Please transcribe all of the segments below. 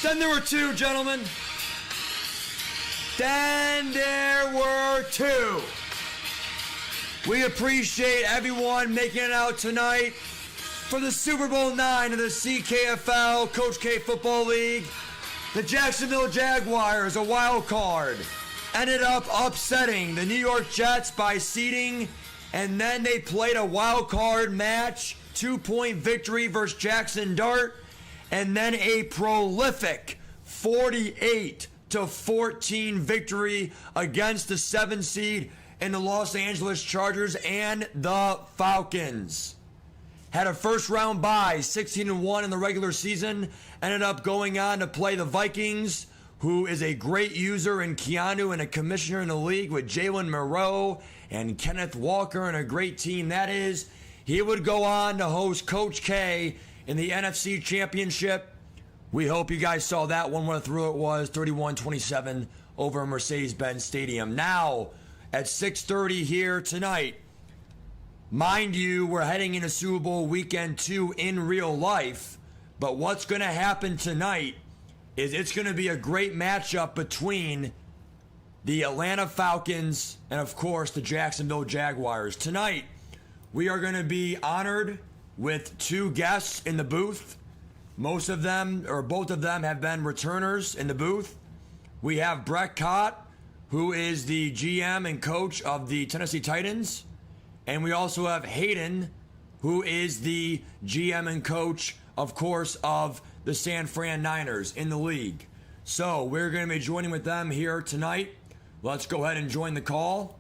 Then there were two, gentlemen. Then there were two. We appreciate everyone making it out tonight for the Super Bowl IX of the CKFL Coach K Football League. The Jacksonville Jaguars, a wild card, ended up upsetting the New York Jets by seeding, and then they played a wild card match, 2-point victory versus Jackson Dart, and then a prolific 48-14 victory against the 7 seed in the Los Angeles Chargers and the Falcons. Had a first round bye, 16-1 in the regular season, ended up going on to play the Vikings, who is a great user in Keanu and a commissioner in the league with Jalen Moreau and Kenneth Walker and a great team that is. He would go on to host Coach K in the NFC Championship. We hope you guys saw that one. What a thrill it was, 31-27 over Mercedes-Benz Stadium. Now, at 6:30 here tonight, mind you, we're heading into Super Bowl weekend 2 in real life, but what's going to happen tonight is it's going to be a great matchup between the Atlanta Falcons and, of course, the Jacksonville Jaguars. Tonight, we are going to be honored with 2 guests in the booth. Most of them, or both of them, have been returners in the booth. We have Brett Cott, who is the GM and coach of the Tennessee Titans. And we also have Hayden, who is the GM and coach, of course, of the San Fran Niners in the league. So we're going to be joining with them here tonight. Let's go ahead and join the call.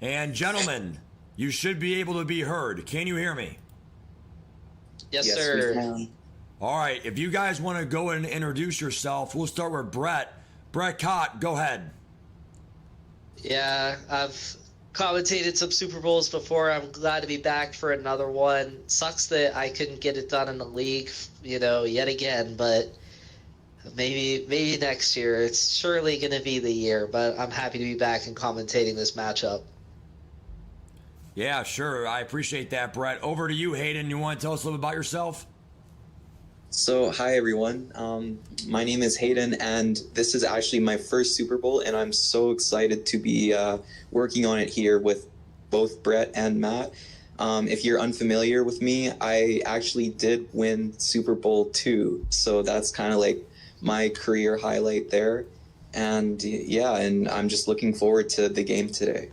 And gentlemen, you should be able to be heard. Can you hear me? Yes, sir. All right, if you guys want to go and introduce yourself, we'll start with Brett. Brett Cott, go ahead. Yeah, I've commentated some Super Bowls before. I'm glad to be back for another one. Sucks that I couldn't get it done in the league, yet again, but maybe next year. It's surely going to be the year, but I'm happy to be back and commentating this matchup. Yeah, sure. I appreciate that, Brett. Over to you, Hayden. You want to tell us a little bit about yourself? So, hi, everyone. My name is Hayden, and this is actually my first Super Bowl, and I'm so excited to be working on it here with both Brett and Matt. If you're unfamiliar with me, I actually did win Super Bowl II, so that's kind of like my career highlight there. And yeah, and I'm just looking forward to the game today.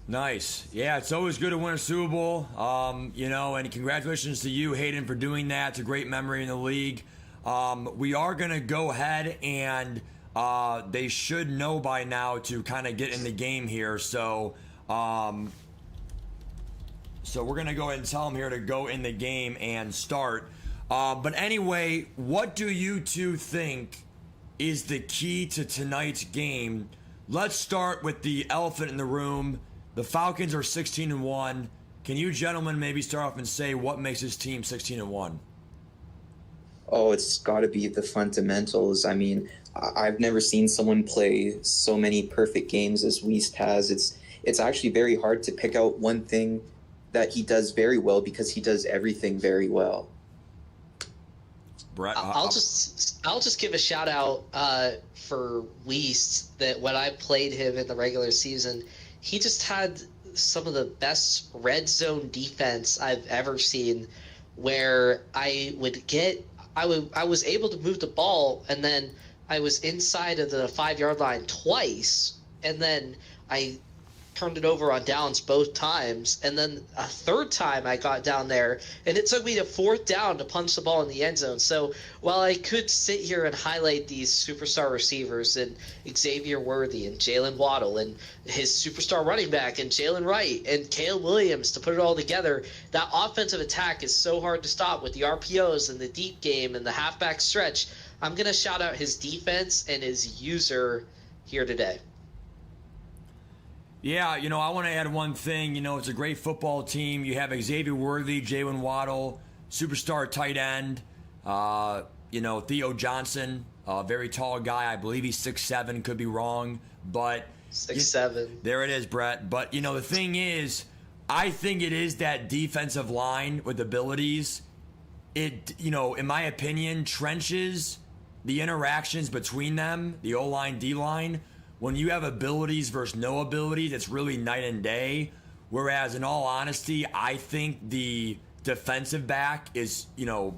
Nice. Yeah, it's always good to win a Super Bowl. And congratulations to you, Hayden, for doing that. It's a great memory in the league. We are going to go ahead and they should know by now to kind of get in the game here. So we're going to go ahead and tell them here to go in the game and start. But anyway, what do you two think is the key to tonight's game? Let's start with the elephant in the room. The Falcons are 16-1. Can you gentlemen maybe start off and say what makes this team 16-1? Oh, it's got to be the fundamentals. I mean, I've never seen someone play so many perfect games as Wiest has. It's actually very hard to pick out one thing that he does very well because he does everything very well. Brett, I'll just give a shout out for Wiest that when I played him in the regular season, he just had some of the best red zone defense I've ever seen, where I was able to move the ball, and then I was inside of the 5-yard line twice, and then I turned it over on downs both times, and then a third time I got down there, and it took me to 4th down to punch the ball in the end zone. So while I could sit here and highlight these superstar receivers and Xavier Worthy and Jalen Waddle and his superstar running back and Jalen Wright and Caleb Williams to put it all together, that offensive attack is so hard to stop with the RPOs and the deep game and the halfback stretch. I'm going to shout out his defense and his user here today. Yeah, I want to add one thing. It's a great football team. You have Xavier Worthy, Jalen Waddle, superstar tight end, Theo Johnson, a very tall guy. I believe he's 6'7", could be wrong, but 6'7". There it is, Brett. But, the thing is, I think it is that defensive line with abilities it, in my opinion, trenches, the interactions between them, the O-line, D-line, when you have abilities versus no abilities, it's really night and day. Whereas, in all honesty, I think the defensive back is,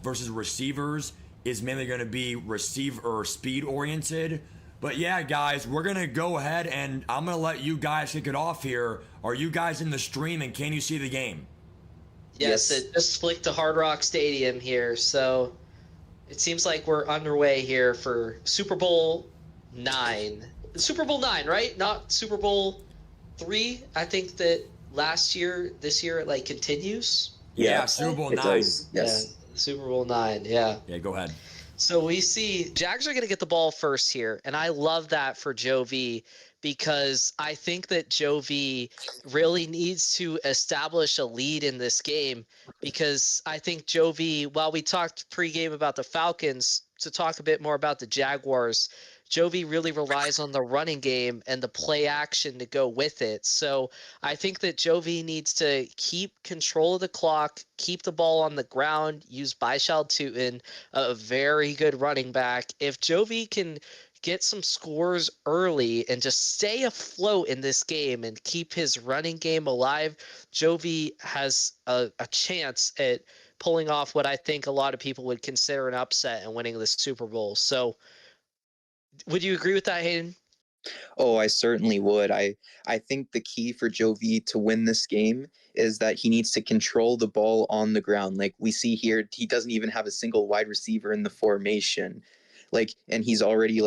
versus receivers is mainly going to be receiver or speed oriented. But yeah, guys, we're going to go ahead and I'm going to let you guys kick it off here. Are you guys in the stream and can you see the game? Yes, it just flicked to Hard Rock Stadium here, so it seems like we're underway here for Super Bowl 9. Super Bowl 9, right? Not Super Bowl 3. I think that this year it continues. Yeah, Super Bowl 9. Does. Yes. Yeah, Super Bowl 9, yeah. Yeah, go ahead. So we see Jags are going to get the ball first here, and I love that for Joe V because I think that Joe V really needs to establish a lead in this game because I think Joe V, while we talked pregame about the Falcons, to talk a bit more about the Jaguars, Joe V really relies on the running game and the play action to go with it. So I think that Joe V needs to keep control of the clock, keep the ball on the ground, use Byshal Tootin, a very good running back. If Joe V can get some scores early and just stay afloat in this game and keep his running game alive, Joe V has a chance at pulling off what I think a lot of people would consider an upset and winning the Super Bowl. So would you agree with that, Hayden? Oh, I certainly would. I think the key for Joe V to win this game is that he needs to control the ball on the ground. Like we see here, he doesn't even have a single wide receiver in the formation. And he's already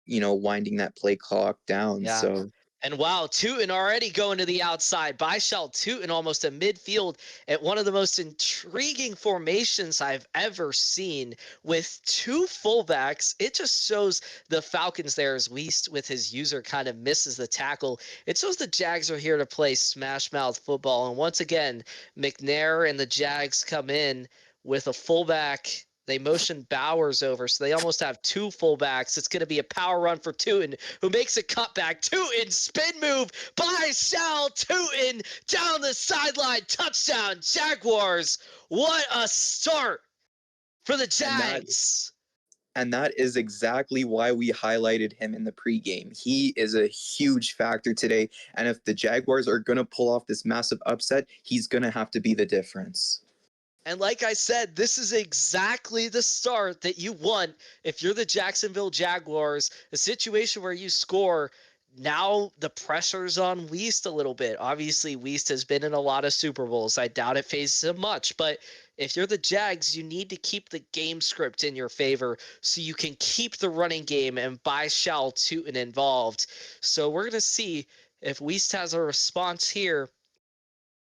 winding that play clock down. Yeah. So And wow, Tootin already going to the outside. Byshal Tootin almost a midfield at one of the most intriguing formations I've ever seen with two fullbacks. It just shows the Falcons there as Weist with his user kind of misses the tackle. It shows the Jags are here to play smash mouth football. And once again, McNair and the Jags come in with a fullback. They motion Bowers over, so they almost have two fullbacks. It's going to be a power run for Tootin, who makes a cutback. Tootin, spin move by Sal Tootin, down the sideline, touchdown, Jaguars. What a start for the Jags. And that is exactly why we highlighted him in the pregame. He is a huge factor today, and if the Jaguars are going to pull off this massive upset, he's going to have to be the difference. And like I said, this is exactly the start that you want if you're the Jacksonville Jaguars, a situation where you score. Now the pressure's on Weist a little bit. Obviously, Weist has been in a lot of Super Bowls. I doubt it phases him much. But if you're the Jags, you need to keep the game script in your favor so you can keep the running game and Byshal Tootin involved. So we're going to see if Weist has a response here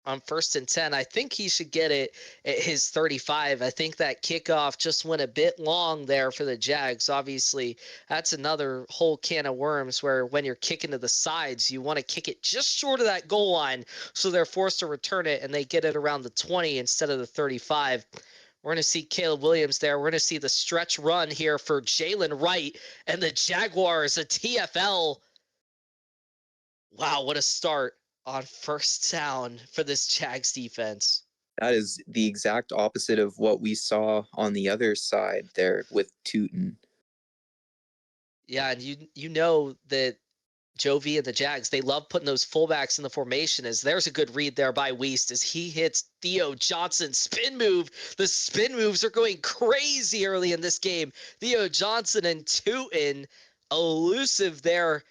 on 1st and 10. I think he should get it at his 35. I think that kickoff just went a bit long there for the Jags. Obviously, that's another whole can of worms where when you're kicking to the sides, you want to kick it just short of that goal line so they're forced to return it and they get it around the 20 instead of the 35. We're going to see Caleb Williams there. We're going to see the stretch run here for Jalen Wright and the Jaguars, a TFL. Wow, what a start on 1st down for this Jags defense. That is the exact opposite of what we saw on the other side there with Tootin. Yeah, and you know that Joe V and the Jags, they love putting those fullbacks in the formation. As there's a good read there by Weist as he hits Theo Johnson spin move. The spin moves are going crazy early in this game. Theo Johnson and Tootin elusive there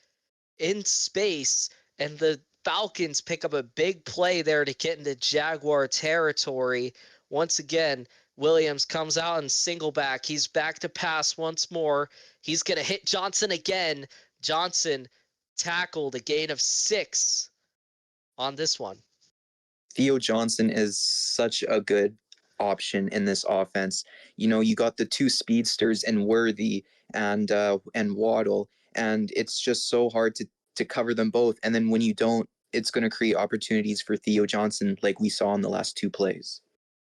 in space, and the Falcons pick up a big play there to get into Jaguar territory. Once again, Williams comes out and single back. He's back to pass once more. He's going to hit Johnson again. Johnson tackled a gain of 6 on this one. Theo Johnson is such a good option in this offense. You got the two speedsters in Worthy and Waddle, and it's just so hard to cover them both. And then when you don't, it's going to create opportunities for Theo Johnson like we saw in the last two plays.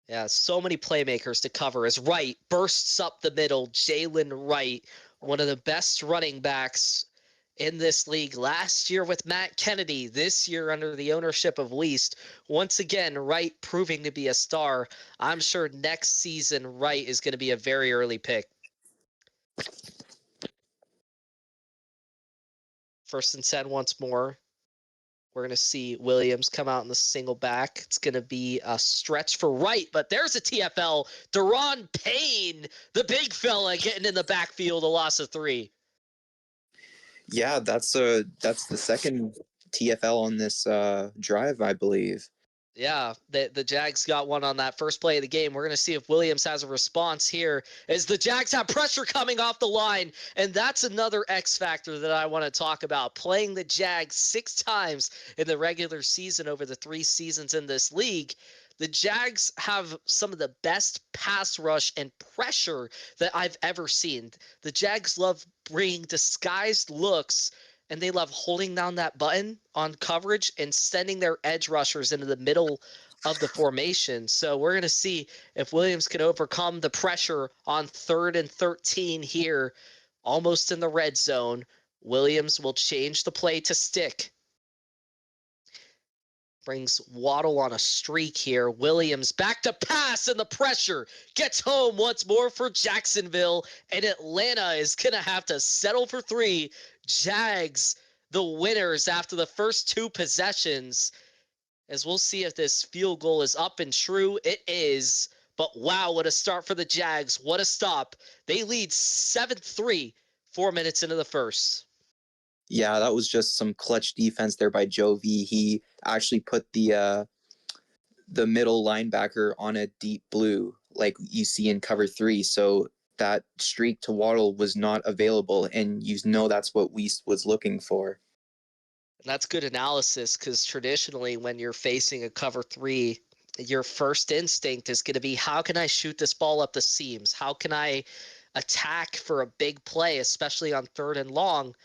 Yeah, so many playmakers to cover as Wright bursts up the middle. Jalen Wright, one of the best running backs in this league. Last year with Matt Kennedy, this year under the ownership of Least. Once again, Wright proving to be a star. I'm sure next season Wright is going to be a very early pick. 1st and 10 once more. We're going to see Williams come out in the single back. It's going to be a stretch for Wright, but there's a TFL. Deron Payne, the big fella, getting in the backfield, a loss of 3. Yeah, that's the second TFL on this drive, I believe. Yeah, the Jags got one on that first play of the game. We're going to see if Williams has a response here as the Jags have pressure coming off the line. And that's another X factor that I want to talk about. Playing the Jags 6 times in the regular season over the 3 seasons in this league. The Jags have some of the best pass rush and pressure that I've ever seen. The Jags love bringing disguised looks, and they love holding down that button on coverage and sending their edge rushers into the middle of the formation. So we're going to see if Williams can overcome the pressure on 3rd and 13 here, almost in the red zone. Williams will change the play to stick. Brings Waddle on a streak here. Williams back to pass, and the pressure gets home once more for Jacksonville. And Atlanta is going to have to settle for 3. Jags, the winners after the first 2 possessions. As we'll see if this field goal is up and true. It is. But wow, what a start for the Jags. What a stop. They lead 7-3, 4 minutes into the first. Yeah, that was just some clutch defense there by Joe V. He actually put the middle linebacker on a deep blue, like you see in cover 3. So that streak to Waddle was not available, and that's what Weist was looking for. And that's good analysis, because traditionally when you're facing a cover 3, your first instinct is going to be, how can I shoot this ball up the seams? How can I attack for a big play, especially on 3rd and long?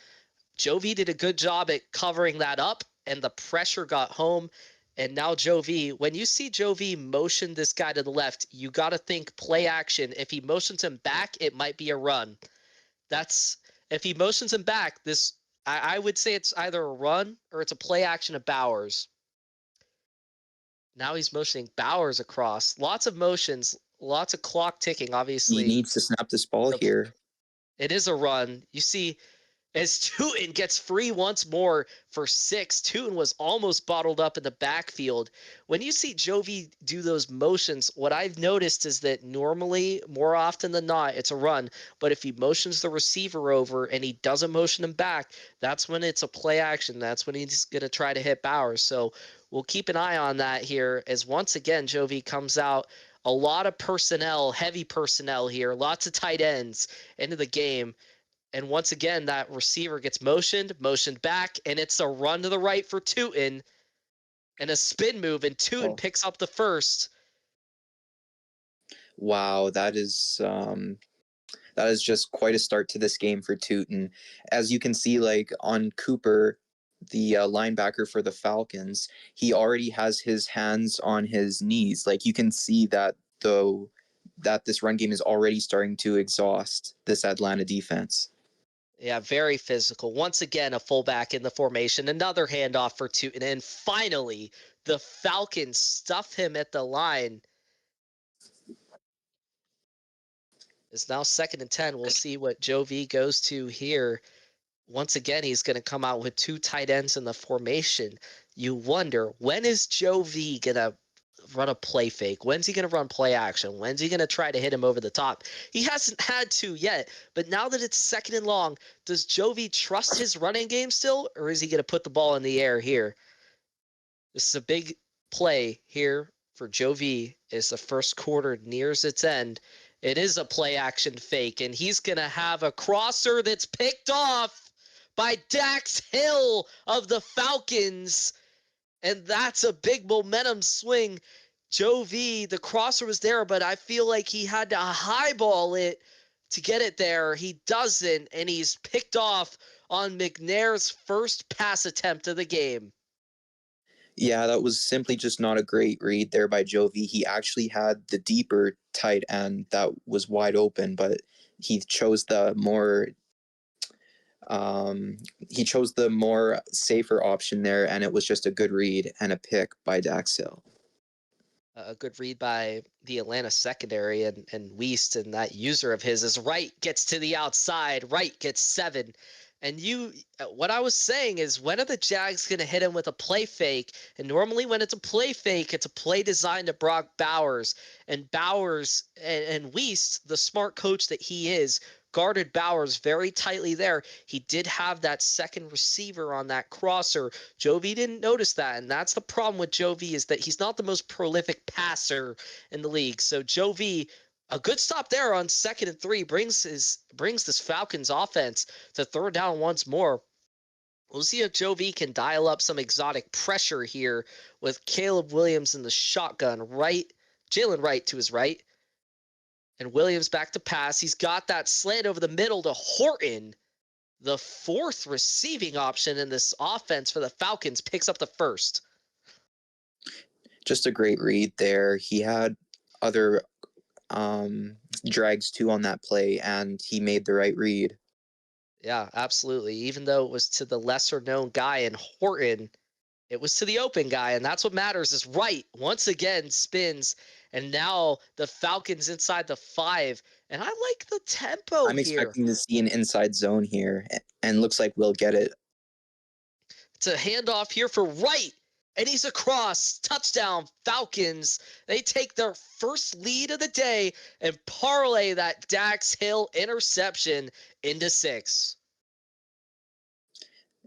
Joe V did a good job at covering that up, and the pressure got home. And now Joe V, when you see Joe V motion this guy to the left, you got to think play action. If he motions him back, it might be a run. If he motions him back, I would say it's either a run or it's a play action of Bowers. Now he's motioning Bowers across. Lots of motions, lots of clock ticking, obviously. He needs to snap this ball here. It is a run. You see, as Tootin gets free once more for 6, Tootin was almost bottled up in the backfield. When you see Jovi do those motions, what I've noticed is that normally, more often than not, it's a run. But if he motions the receiver over and he doesn't motion him back, that's when it's a play action. That's when he's going to try to hit Bowers. So we'll keep an eye on that here, as once again, Jovi comes out. A lot of personnel, heavy personnel here, lots of tight ends into the game. And once again, that receiver gets motioned back, and it's a run to the right for Tootin and a spin move, and Tootin picks up the first. Wow, that is just quite a start to this game for Tootin. As you can see, like on Cooper, the linebacker for the Falcons, he already has his hands on his knees. Like you can see that this run game is already starting to exhaust this Atlanta defense. Yeah, very physical. Once again, a fullback in the formation. Another handoff for Tootin. And finally, the Falcons stuff him at the line. It's now 2nd and 10. We'll see what Joe V goes to here. Once again, he's going to come out with 2 tight ends in the formation. You wonder, when is Joe V going to run a play fake? When's he going to run play action? When's he going to try to hit him over the top? He hasn't had to yet, but now that it's 2nd and long, does Joe V trust his running game still, or is he going to put the ball in the air here? This is a big play here for Joe V as the first quarter nears its end. It is a play action fake, and he's going to have a crosser that's picked off by Dax Hill of the Falcons. And that's a big momentum swing. Joe V, the crosser was there, but I feel like he had to highball it to get it there. He doesn't, and he's picked off on McNair's first pass attempt of the game. Yeah, that was simply just not a great read there by Joe V. He actually had the deeper tight end that was wide open, but he chose the more He chose the more safer option there, and it was just a good read and a pick by Dax Hill. A good read by the Atlanta secondary and Weist, and that user of his is Wright gets to the outside. Wright gets 7. And what I was saying is, when are the Jags going to hit him with a play fake? And normally when it's a play fake, it's a play designed to Brock Bowers. And Bowers and Weist, the smart coach that he is, guarded Bowers very tightly there. He did have that second receiver on that crosser. Joe V didn't notice that, and that's the problem with Joe V, is that he's not the most prolific passer in the league. So Joe V, a good stop there on 2nd and 3, brings this Falcons offense to 3rd down once more. We'll see if Joe V can dial up some exotic pressure here with Caleb Williams in the shotgun. Jalen Wright to his right. And Williams back to pass. He's got that slant over the middle to Horton. The 4th receiving option in this offense for the Falcons picks up the 1st. Just a great read there. He had other drags too on that play, and he made the right read. Yeah, absolutely. Even though it was to the lesser known guy in Horton, it was to the open guy, and that's what matters. Is Wright once again spins, and now the Falcons inside the 5. And I like the tempo I'm here. expecting to see an inside zone here, and looks like we'll get it. It's a handoff here for Wright, and he's across. Touchdown, Falcons. They take their first lead of the day and parlay that Dax Hill interception into 6.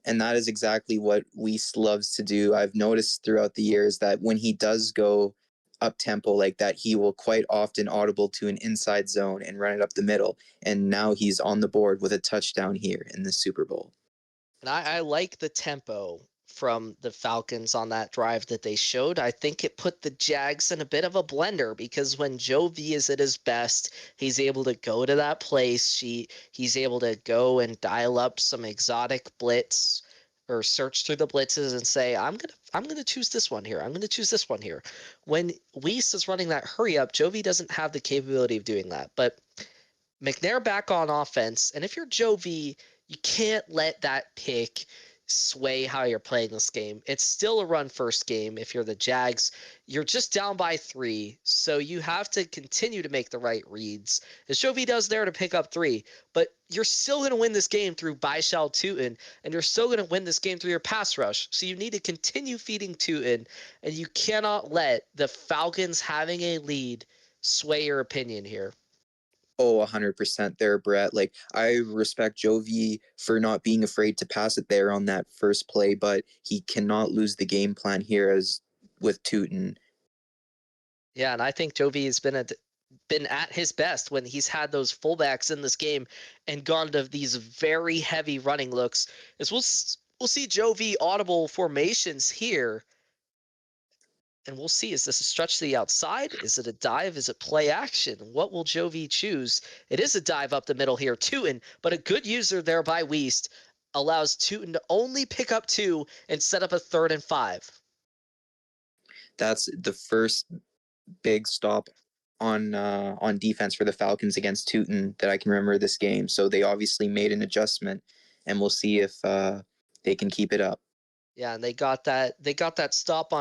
And that is exactly what Weist loves to do. I've noticed throughout the years that when he does go up tempo like that, he will quite often audible to an inside zone and run it up the middle. And now he's on the board with a touchdown here in the Super Bowl. And I like the tempo from the Falcons on that drive that they showed. I think it put the Jags in a bit of a blender, because when Joe V is at his best, he's able to go to that place. He's able to go and dial up some exotic blitz or search through the blitzes and say, I'm gonna choose this one here. I'm gonna choose this one here. When Weist is running that hurry up, Joe V doesn't have the capability of doing that. But McNair back on offense, and if you're Joe V, you can't let that pick sway how you're playing this game. It's still a run first game. If you're the Jags, you're just down by 3, so you have to continue to make the right reads, as Joe V does there to pick up 3. But you're still going to win this game through Byshal Tootin, and you're still going to win this game through your pass rush. So you need to continue feeding Tootin, and you cannot let the Falcons having a lead sway your opinion here. Oh, 100% there, Brett. Like, I respect Joe V for not being afraid to pass it there on that first play, but he cannot lose the game plan here as with Tootin. Yeah, and I think Joe V has been at his best when he's had those fullbacks in this game and gone to these very heavy running looks. As we'll see Joe V audible formations here. And we'll see, is this a stretch to the outside? Is it a dive? Is it play action? What will Joe V choose? It is a dive up the middle here, Tootin, but a good user there by Weist allows Tootin to only pick up 2 and set up a 3rd and 5. That's the first big stop on defense for the Falcons against Tootin that I can remember this game. So they obviously made an adjustment, and we'll see if they can keep it up. Yeah, and they got that stop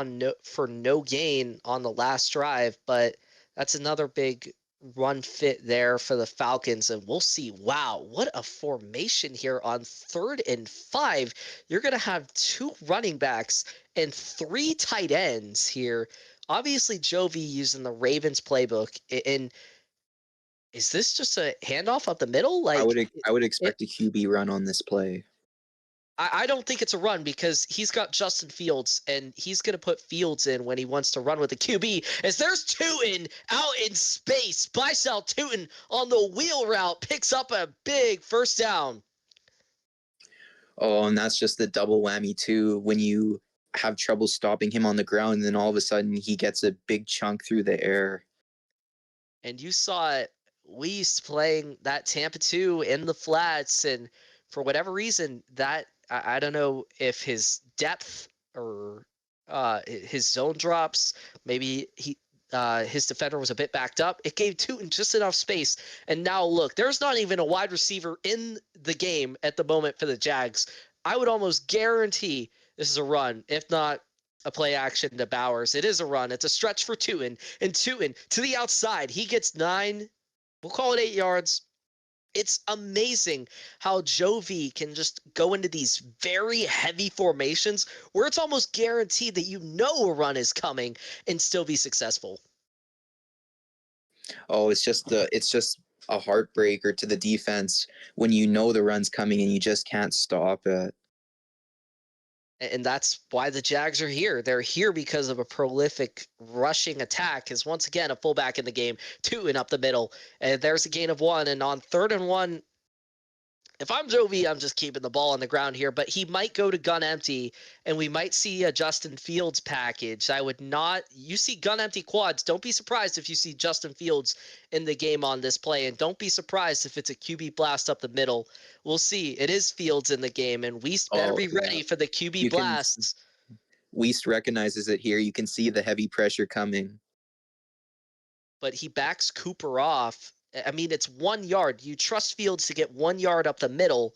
for no gain on the last drive, but that's another big run fit there for the Falcons, and we'll see. Wow, what a formation here on 3rd and 5. You're going to have 2 running backs and 3 tight ends here. Obviously, Joe V using the Ravens playbook, and is this just a handoff up the middle? I would expect a QB run on this play. I don't think it's a run, because he's got Justin Fields, and he's going to put Fields in when he wants to run with the QB. As there's Tootin out in space. Byshal Tootin on the wheel route picks up a big first down. Oh, and that's just the double whammy too. When you have trouble stopping him on the ground, and then all of a sudden he gets a big chunk through the air. And you saw Weist playing that Tampa 2 in the flats, and for whatever reason, that I don't know if his depth or his zone drops. Maybe his defender was a bit backed up. It gave Tootin just enough space. And now look, there's not even a wide receiver in the game at the moment for the Jags. I would almost guarantee this is a run, if not a play action to Bowers. It is a run. It's a stretch for Tootin. And Tootin to the outside. He gets 9, we'll call it 8 yards. It's amazing how Jovi can just go into these very heavy formations where it's almost guaranteed that you know a run is coming and still be successful. Oh, it's just a heartbreaker to the defense when you know the run's coming and you just can't stop it. And that's why the Jags are here. They're here because of a prolific rushing attack. Because once again, a fullback in the game, 2 and up the middle. And there's a gain of 1. And on 3rd and 1, if I'm Jovi, I'm just keeping the ball on the ground here. But he might go to gun empty, and we might see a Justin Fields package. I would not. You see gun empty quads. Don't be surprised if you see Justin Fields in the game on this play. And don't be surprised if it's a QB blast up the middle. We'll see. It is Fields in the game, and we better be ready for the QB blasts. Weist recognizes it here. You can see the heavy pressure coming. But he backs Cooper off. I mean, it's 1 yard. You trust Fields to get 1 yard up the middle.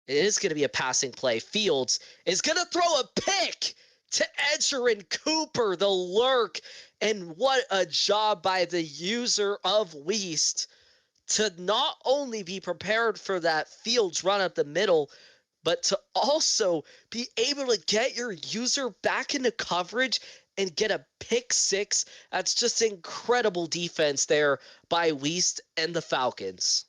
It is going to be a passing play. Fields is going to throw a pick to Edger and Cooper, the lurk. And what a job by the user of Weist to not only be prepared for that Fields run up the middle, but to also be able to get your user back into coverage and get a pick 6. That's just incredible defense there by Weist and the Falcons.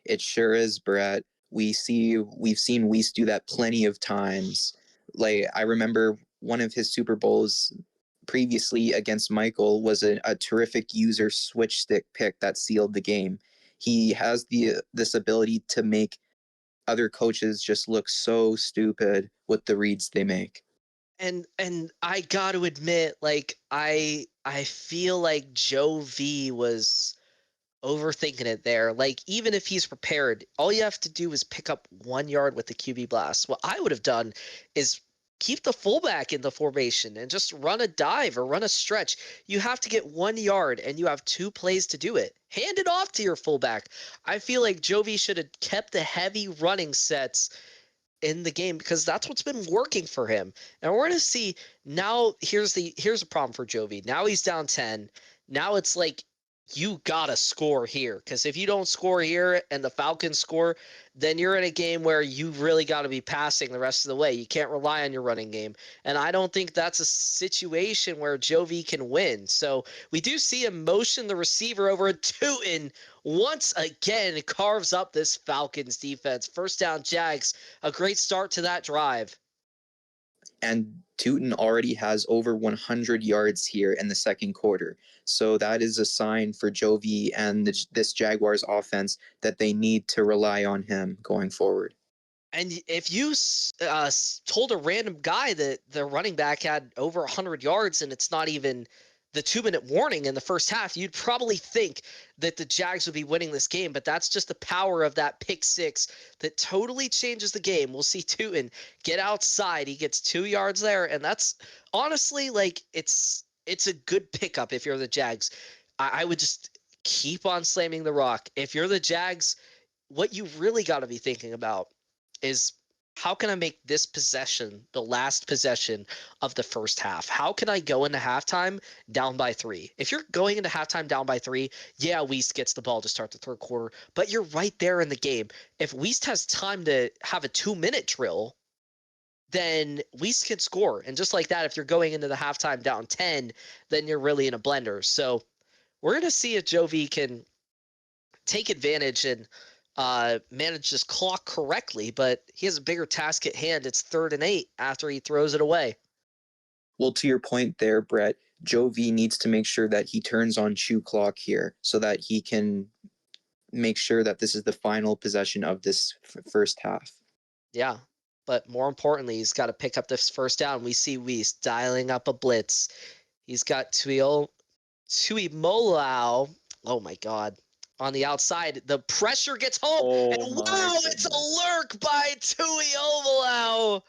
It sure is, Brett. We've seen Weist do that plenty of times. Like, I remember one of his Super Bowls previously against Michael was a terrific user switch stick pick that sealed the game. He has this ability to make other coaches just look so stupid with the reads they make. And I got to admit, like, I feel like Joe V was overthinking it there. Like, even if he's prepared, all you have to do is pick up 1 yard with the QB blast. What I would have done is keep the fullback in the formation and just run a dive or run a stretch. You have to get 1 yard and you have 2 plays to do it. Hand it off to your fullback. I feel like Jovi should have kept the heavy running sets in the game because that's what's been working for him. And we're going to see now. Here's a problem for Jovi. Now he's down 10. Now it's like you gotta score here, because if you don't score here and the Falcons score, then you're in a game where you really got to be passing the rest of the way. You can't rely on your running game, and I don't think that's a situation where Jovi can win. So we do see him motion the receiver over a Tootin. Once again carves up this Falcons defense. First down, Jags. A great start to that drive. And Tootin already has over 100 yards here in the second quarter. So that is a sign for Jovi and this Jaguars offense that they need to rely on him going forward. And if you told a random guy that the running back had over 100 yards and it's not even the 2-minute warning in the first half, you'd probably think that the Jags would be winning this game. But that's just the power of that pick 6 that totally changes the game. We'll see Tootin get outside. He gets 2 yards there. And that's honestly, like, it's a good pickup if you're the Jags. I would just keep on slamming the rock. If you're the Jags, what you really got to be thinking about is, how can I make this possession the last possession of the first half? How can I go into halftime down by 3? If you're going into halftime down by 3, yeah, Weist gets the ball to start the third quarter, but you're right there in the game. If Weist has time to have a 2-minute drill, then Weist can score. And just like that, if you're going into the halftime down 10, then you're really in a blender. So we're going to see if Jovi can take advantage and manage this clock correctly, but he has a bigger task at hand. It's 3rd and 8 after he throws it away. Well, to your point there, Brett, Jovi needs to make sure that he turns on shoe clock here so that he can make sure that this is the final possession of this first half. Yeah, but more importantly, he's got to pick up this first down. We see Weist dialing up a blitz. He's got Tuimoloau. Oh my God. On the outside, the pressure gets home, and wow, it's a lurk by Tuimoloau.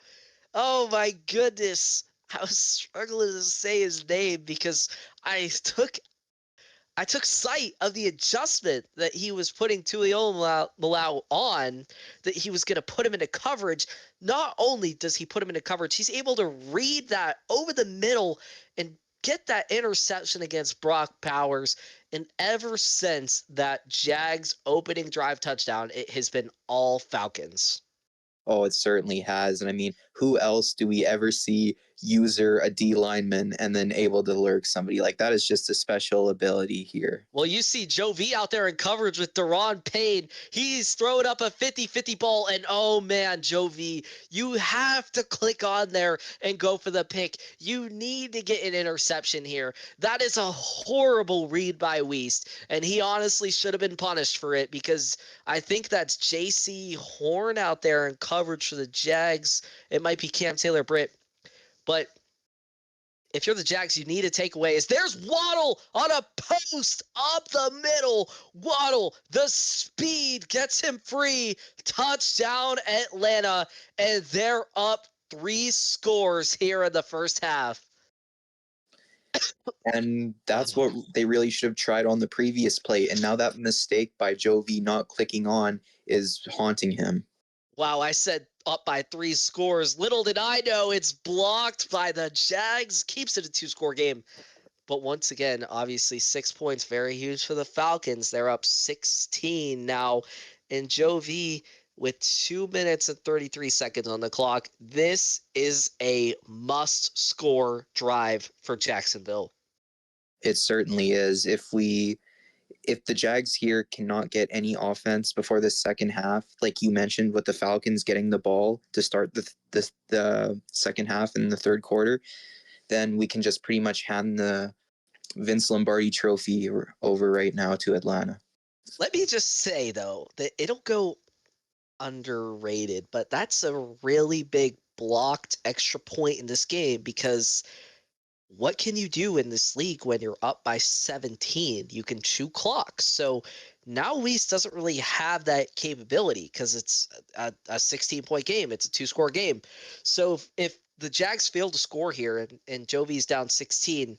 Oh my goodness. I was struggling to say his name because I took I took sight of the adjustment that he was putting Tuiolo on, that he was going to put him into coverage. Not only does he put him into coverage, he's able to read that over the middle and get that interception against Brock Powers. And ever since that Jags opening drive touchdown, it has been all Falcons. Oh, it certainly has. And I mean, who else do we ever see user a D lineman and then able to lurk somebody? Like, that is just a special ability here. Well, you see Joe V out there in coverage with Deron Payne. He's throwing up a 50-50 ball, and oh man, Joe V, you have to click on there and go for the pick. You need to get an interception here. That is a horrible read by Weist, and he honestly should have been punished for it because I think that's J.C. Horn out there in coverage for the Jags. It might be Cam Taylor-Britt, but if you're the Jags, you need to take aways. There's Waddle on a post up the middle. Waddle, the speed gets him free. Touchdown, Atlanta. And they're up 3 scores here in the first half. And that's what they really should have tried on the previous play. And now that mistake by Joe V not clicking on is haunting him. Wow, I said up by 3 scores. Little did I know it's blocked by the Jags. Keeps it a 2-score game. But once again, obviously 6 points, very huge for the Falcons. They're up 16 now. And Joe V with 2 minutes and 33 seconds on the clock. This is a must-score drive for Jacksonville. It certainly is. If the Jags here cannot get any offense before the second half, like you mentioned with the Falcons getting the ball to start the second half in the third quarter, then we can just pretty much hand the Vince Lombardi trophy over right now to Atlanta. Let me just say, though, that it'll go underrated, but that's a really big blocked extra point in this game because what can you do in this league when you're up by 17? You can chew clocks. So now Weiss doesn't really have that capability because it's a 16-point game. It's a 2-score game. So if the Jags fail to score here and Jovi's down 16,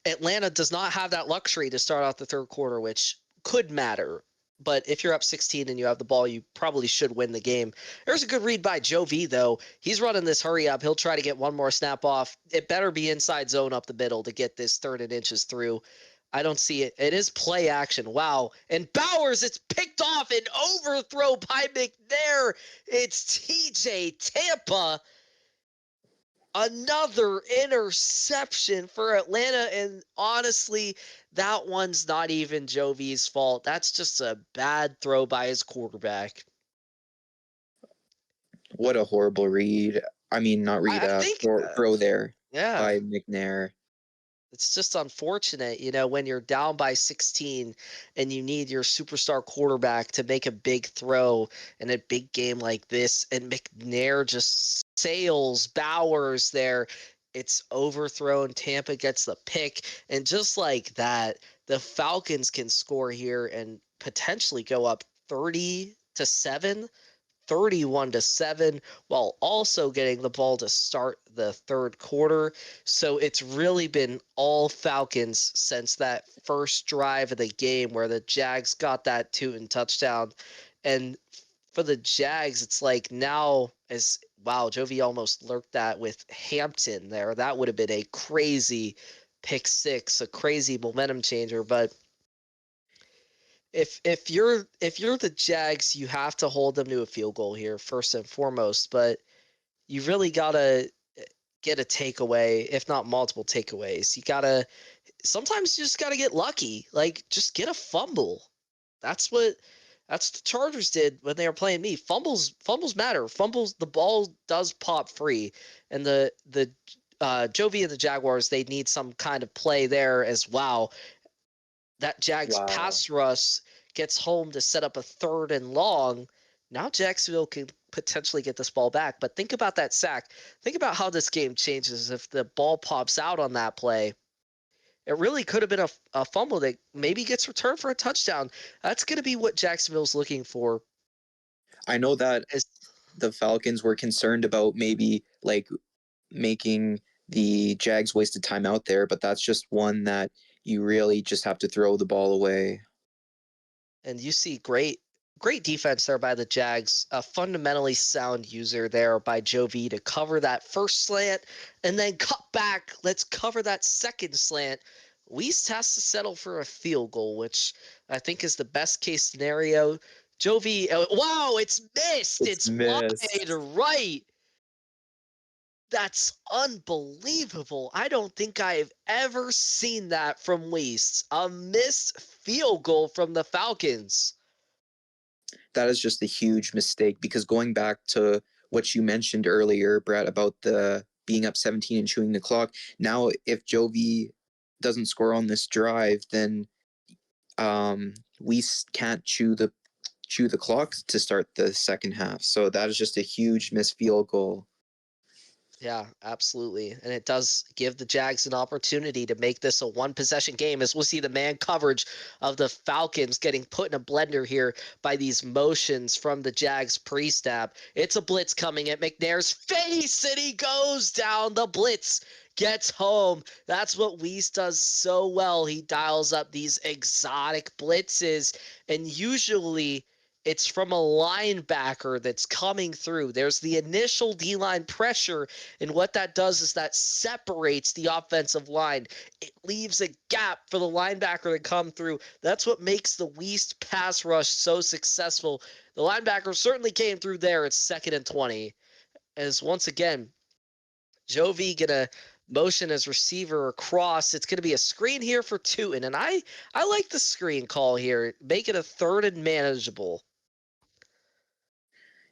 Atlanta does not have that luxury to start out the third quarter, which could matter. But if you're up 16 and you have the ball, you probably should win the game. There's a good read by Joe V, though. He's running this hurry up. He'll try to get one more snap off. It better be inside zone up the middle to get this 3rd and inches through. I don't see it. It is play action. Wow. And Bowers, it's picked off. An overthrow by McNair. It's TJ Tampa. Another interception for Atlanta, and honestly, that one's not even Joe V's fault. That's just a bad throw by his quarterback. What a horrible read. I mean, not read, throw there by McNair. It's just unfortunate, when you're down by 16 and you need your superstar quarterback to make a big throw in a big game like this, and McNair just sails Bowers there. It's overthrown. Tampa gets the pick. And just like that, the Falcons can score here and potentially go up 30-7. 31-7 while also getting the ball to start the third quarter. So it's really been all Falcons since that first drive of the game where the Jags got that 2 touchdown. And for the Jags, it's like now Jovi almost lurked that with Hampton there. That would have been a crazy pick 6, a crazy momentum changer, but if you're the Jags, you have to hold them to a field goal here first and foremost, but you really gotta get a takeaway, if not multiple takeaways. Sometimes you just gotta get lucky, like just get a fumble. That's what the Chargers did when they were playing me. Fumbles matter. The ball does pop free, and the Jovi and the Jaguars, they need some kind of play there as well. That Jags pass rush gets home to set up a 3rd and long. Now Jacksonville can potentially get this ball back. But think about that sack. Think about how this game changes if the ball pops out on that play. It really could have been a fumble that maybe gets returned for a touchdown. That's going to be what Jacksonville's looking for. I know that the Falcons were concerned about maybe like making the Jags waste a timeout there, but that's just one that you really just have to throw the ball away. And you see great defense there by the Jags. A fundamentally sound user there by Joe V to cover that first slant and then cut back. Let's cover that second slant. Weast has to settle for a field goal, which I think is the best case scenario. Joe V, wow, it's missed. It's It's wide missed. right. That's unbelievable. I don't think I've ever seen that from Weast. A missed field goal from the Falcons. That is just a huge mistake because going back to what you mentioned earlier, Brett, about the being up 17 and chewing the clock. Now, if Jovi doesn't score on this drive, then we can't chew the clock to start the second half. So that is just a huge missed field goal. Yeah, absolutely. And it does give the Jags an opportunity to make this a one possession game, as we'll see the man coverage of the Falcons getting put in a blender here by these motions from the Jags pre-snap. It's a blitz coming at McNair's face, and he goes down. The blitz gets home. That's what Weiss does so well. He dials up these exotic blitzes, and usually it's from a linebacker that's coming through. There's the initial D-line pressure, and what that does is that separates the offensive line. It leaves a gap for the linebacker to come through. That's what makes the Weast pass rush so successful. The linebacker certainly came through there. It's 2nd and 20. As once again, Jovi gonna motion his receiver across. It's gonna be a screen here for Tootin, and I like the screen call here. Make it a 3rd and manageable.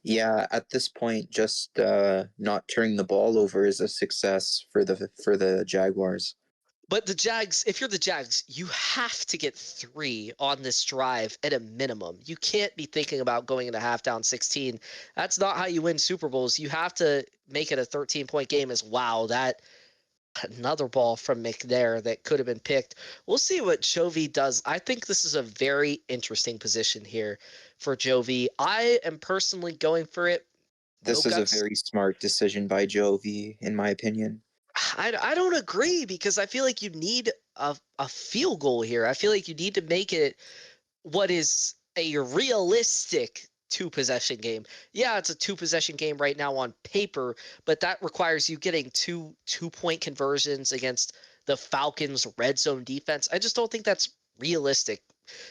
Yeah, at this point, just not turning the ball over is a success for the Jaguars. But the Jags, if you're the Jags, you have to get 3 on this drive at a minimum. You can't be thinking about going into half down 16. That's not how you win Super Bowls. You have to make it a 13-point game as wow. That another ball from McNair that could have been picked. We'll see what Jovi does. I think this is a very interesting position here for Jovi. I am personally going for it. No This is a guts. very smart decision by Jovi, in my opinion. I don't agree because I feel like you need a field goal here. I feel like you need to make it what is a realistic 2-possession game. Yeah, it's a 2-possession game right now on paper, but that requires you getting two-point conversions against the Falcons' red zone defense. I just don't think that's realistic.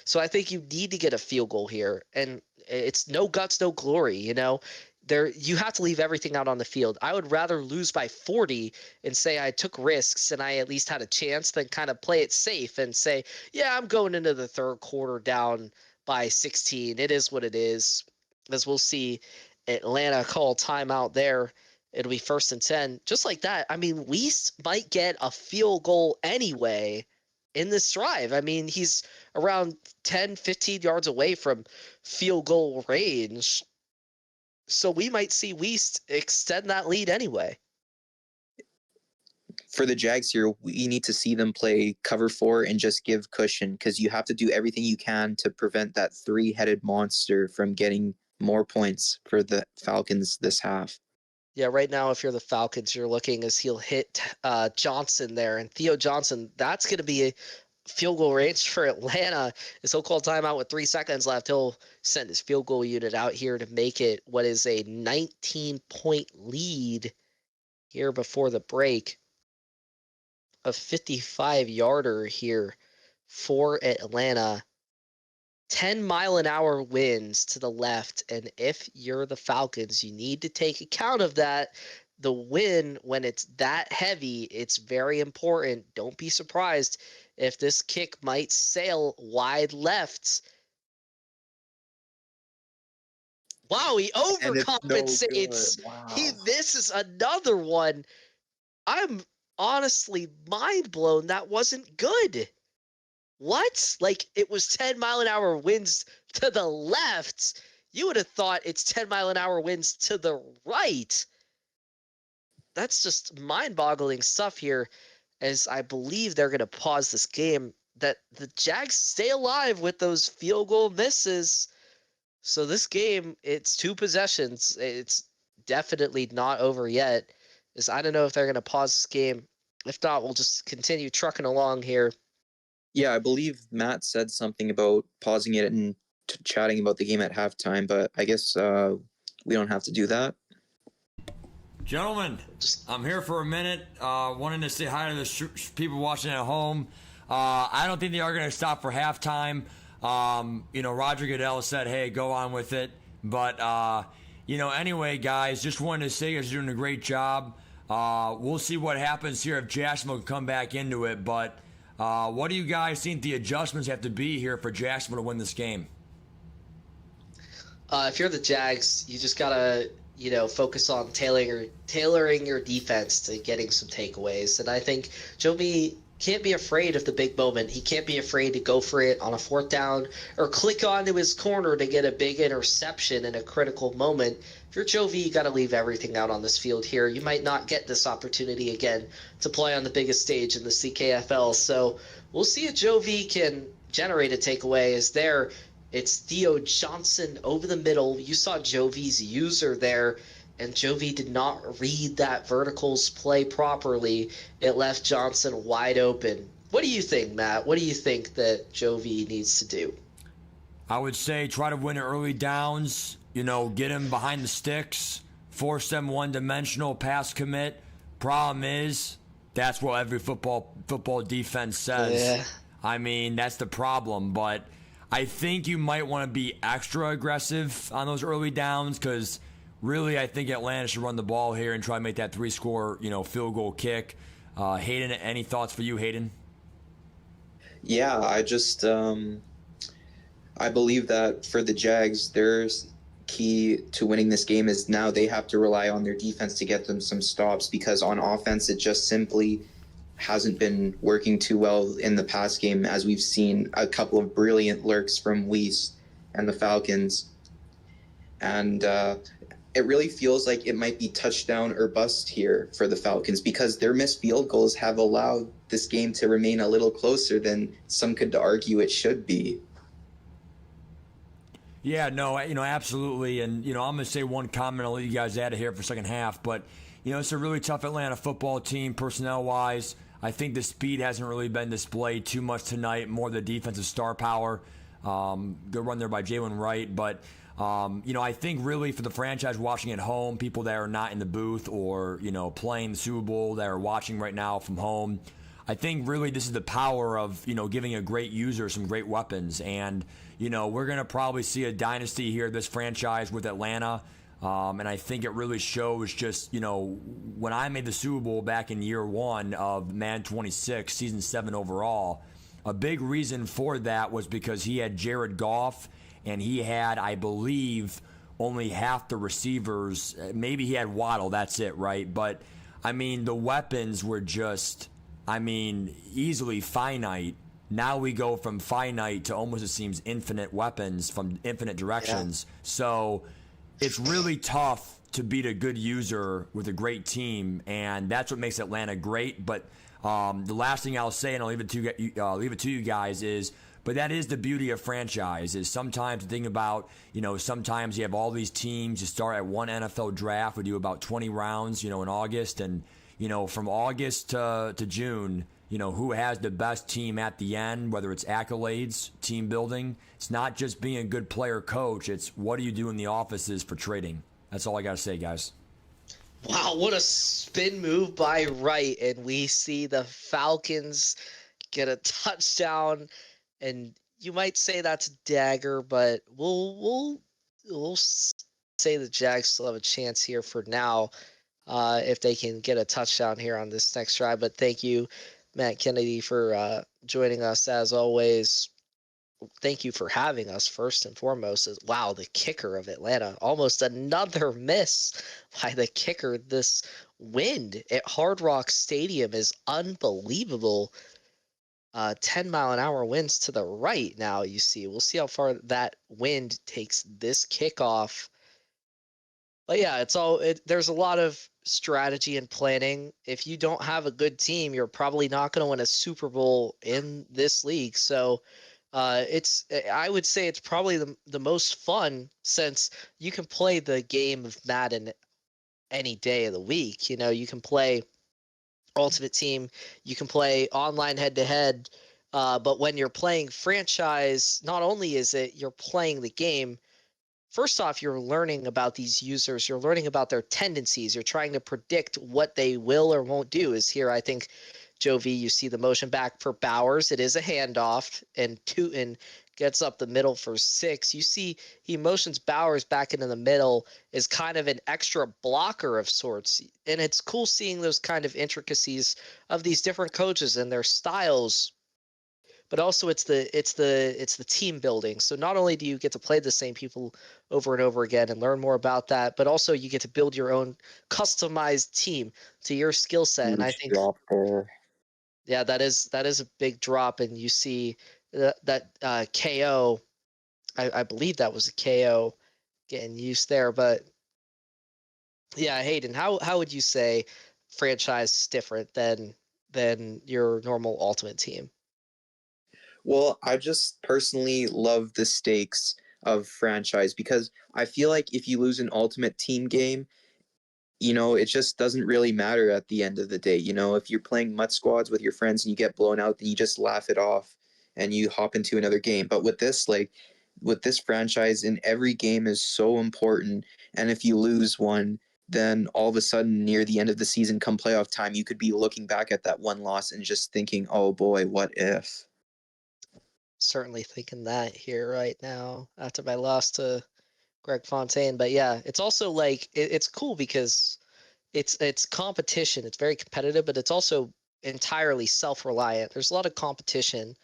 So I think you need to get a field goal here, and it's no guts, no glory. There you have to leave everything out on the field. I would rather lose by 40 and say I took risks and I at least had a chance than kind of play it safe and say, yeah, I'm going into the 3rd quarter down by 16. It is what it is. As we'll see Atlanta call timeout there. It'll be 1st and 10. Just like that. I mean, Weiss might get a field goal anyway in this drive. I mean, he's around 10, 15 yards away from field goal range. So we might see Weiss extend that lead anyway. For the Jags here, we need to see them play cover 4 and just give cushion because you have to do everything you can to prevent that 3-headed monster from getting more points for the Falcons this half. Yeah, right now, if you're the Falcons, you're looking as he'll hit Johnson there. And Theo Johnson, that's going to be a field goal range for Atlanta. As he'll call timeout with 3 seconds left, he'll send his field goal unit out here to make it what is a 19-point lead here before the break. A 55-yarder here for Atlanta. 10-mile-an-hour winds to the left, and if you're the Falcons, you need to take account of that. The wind, when it's that heavy, it's very important. Don't be surprised if this kick might sail wide left. Wow, he And it's no overcompensates. good. Wow. He misses another one. I'm honestly mind blown. That wasn't good. What? Like, it was 10-mile-an-hour winds to the left. You would have thought it's 10-mile-an-hour winds to the right. That's just mind-boggling stuff here, as I believe they're going to pause this game. That the Jags stay alive with those field goal misses. So this game, it's 2 possessions. It's definitely not over yet. Is I don't know if they're going to pause this game. If not, we'll just continue trucking along here. Yeah, I believe Matt said something about pausing it and chatting about the game at halftime, but I guess we don't have to do that. Gentlemen, I'm here for a minute. Wanting to say hi to the people watching at home. I don't think they are going to stop for halftime. Roger Goodell said, hey, go on with it. But, anyway, guys, just wanted to say you guys are doing a great job. We'll see what happens here if Jacksonville can come back into it. But what do you guys think the adjustments have to be here for Jacksonville to win this game? If you're the Jags, you just got to focus on tailoring your defense to getting some takeaways. And I think Jovi can't be afraid of the big moment. He can't be afraid to go for it on a 4th down or click onto his corner to get a big interception in a critical moment. If you're Jovi, you got to leave everything out on this field here. You might not get this opportunity again to play on the biggest stage in the CKFL. So we'll see if Jovi can generate a takeaway. It's Theo Johnson over the middle. You saw Jovi's user there, and Jovi did not read that verticals play properly. It left Johnson wide open. What do you think, Matt? What do you think that Jovi needs to do? I would say try to win early downs, get him behind the sticks, force them one-dimensional pass commit. Problem is, that's what every football defense says. Yeah. I mean, that's the problem, but I think you might want to be extra aggressive on those early downs because really I think Atlanta should run the ball here and try to make that 3-score, field goal kick. Hayden, any thoughts for you, Hayden? Yeah, I just I believe that for the Jags, their key to winning this game is now they have to rely on their defense to get them some stops because on offense it just simply hasn't been working too well in the past game, as we've seen a couple of brilliant lurks from Weiss and the Falcons. And it really feels like it might be touchdown or bust here for the Falcons because their missed field goals have allowed this game to remain a little closer than some could argue it should be. Yeah, no, absolutely. And, I'm going to say one comment. I'll let you guys out of here for second half. But, it's a really tough Atlanta football team personnel-wise. I think the speed hasn't really been displayed too much tonight, more the defensive star power. Good run there by Jalen Wright. But, I think really for the franchise watching at home, people that are not in the booth or, playing the Super Bowl that are watching right now from home, I think really this is the power of, giving a great user some great weapons. And, we're going to probably see a dynasty here, this franchise with Atlanta. And I think it really shows just, when I made the Super Bowl back in year 1 of Madden 26, season 7 overall, a big reason for that was because he had Jared Goff and he had, I believe, only half the receivers. Maybe he had Waddle, that's it, right? But, the weapons were just, easily finite. Now we go from finite to almost, it seems, infinite weapons from infinite directions. Yeah. So it's really tough to beat a good user with a great team, and that's what makes Atlanta great. But the last thing I'll say, and I'll leave it to you guys, is but that is the beauty of franchise. Is sometimes the thing about sometimes you have all these teams. You start at one NFL draft. We do about 20 rounds, in August, and from August to June. Who has the best team at the end, whether it's accolades, team building. It's not just being a good player coach. It's what do you do in the offices for trading. That's all I got to say, guys. Wow, what a spin move by Wright. And we see the Falcons get a touchdown. And you might say that's a dagger, but we'll say the Jags still have a chance here for now if they can get a touchdown here on this next drive. But thank you, Matt Kennedy, for joining us as always. Thank you for having us first and foremost. Wow, the kicker of Atlanta. Almost another miss by the kicker. This wind at Hard Rock Stadium is unbelievable. 10-mile-an-hour winds to the right now, you see. We'll see how far that wind takes this kickoff. But yeah, there's a lot of strategy and planning. If you don't have a good team, you're probably not going to win a Super Bowl in this league. So I would say it's probably the most fun since you can play the game of Madden any day of the week. You know, you can play Ultimate Team, you can play online head to head. But when you're playing franchise, not only is it you're playing the game, first off, you're learning about these users, you're learning about their tendencies, you're trying to predict what they will or won't do. Is here, I think, Joe V, you see the motion back for Bowers. It is a handoff, and Tootin gets up the middle for 6. You see he motions Bowers back into the middle as kind of an extra blocker of sorts. And it's cool seeing those kind of intricacies of these different coaches and their styles, but also it's the team building. So not only do you get to play the same people over and over again and learn more about that, but also you get to build your own customized team to your skill set. And I Huge think, drop there. yeah, that is a big drop. And you see that KO, I believe that was a KO getting used there. But yeah, Hayden, how would you say franchise is different than your normal ultimate team? Well, I just personally love the stakes of franchise because I feel like if you lose an ultimate team game, it just doesn't really matter at the end of the day. If you're playing MUT squads with your friends and you get blown out, then you just laugh it off and you hop into another game. But with this franchise, in every game is so important. And if you lose one, then all of a sudden, near the end of the season, come playoff time, you could be looking back at that one loss and just thinking, oh boy, what if? Certainly thinking that here right now after my loss to Greg Fontaine. But yeah, it's also like it's cool because it's competition. It's very competitive, but it's also entirely self-reliant. There's a lot of competition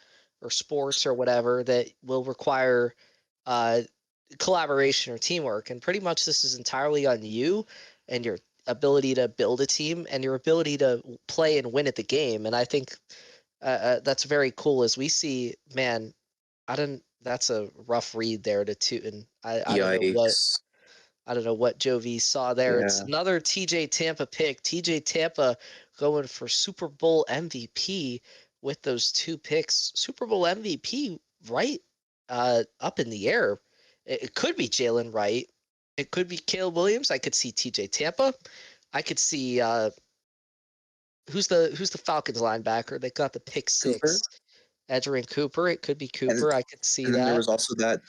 or sports or whatever that will require uh, collaboration or teamwork, and pretty much this is entirely on you and your ability to build a team and your ability to play and win at the game. And I think that's very cool as we see, man. I don't. That's a rough read there to Tootin. I don't know what Yikes. Joe V saw there. It's Yeah. another TJ Tampa pick. TJ Tampa going for Super Bowl MVP with those 2 picks. Super Bowl MVP, right? Up in the air. It could be Jalen Wright. It could be Caleb Williams. I could see TJ Tampa. I could see who's the Falcons linebacker that got the pick Cooper. 6. Edgerrin Cooper. It could be And Cooper. I could see and then there that. was also that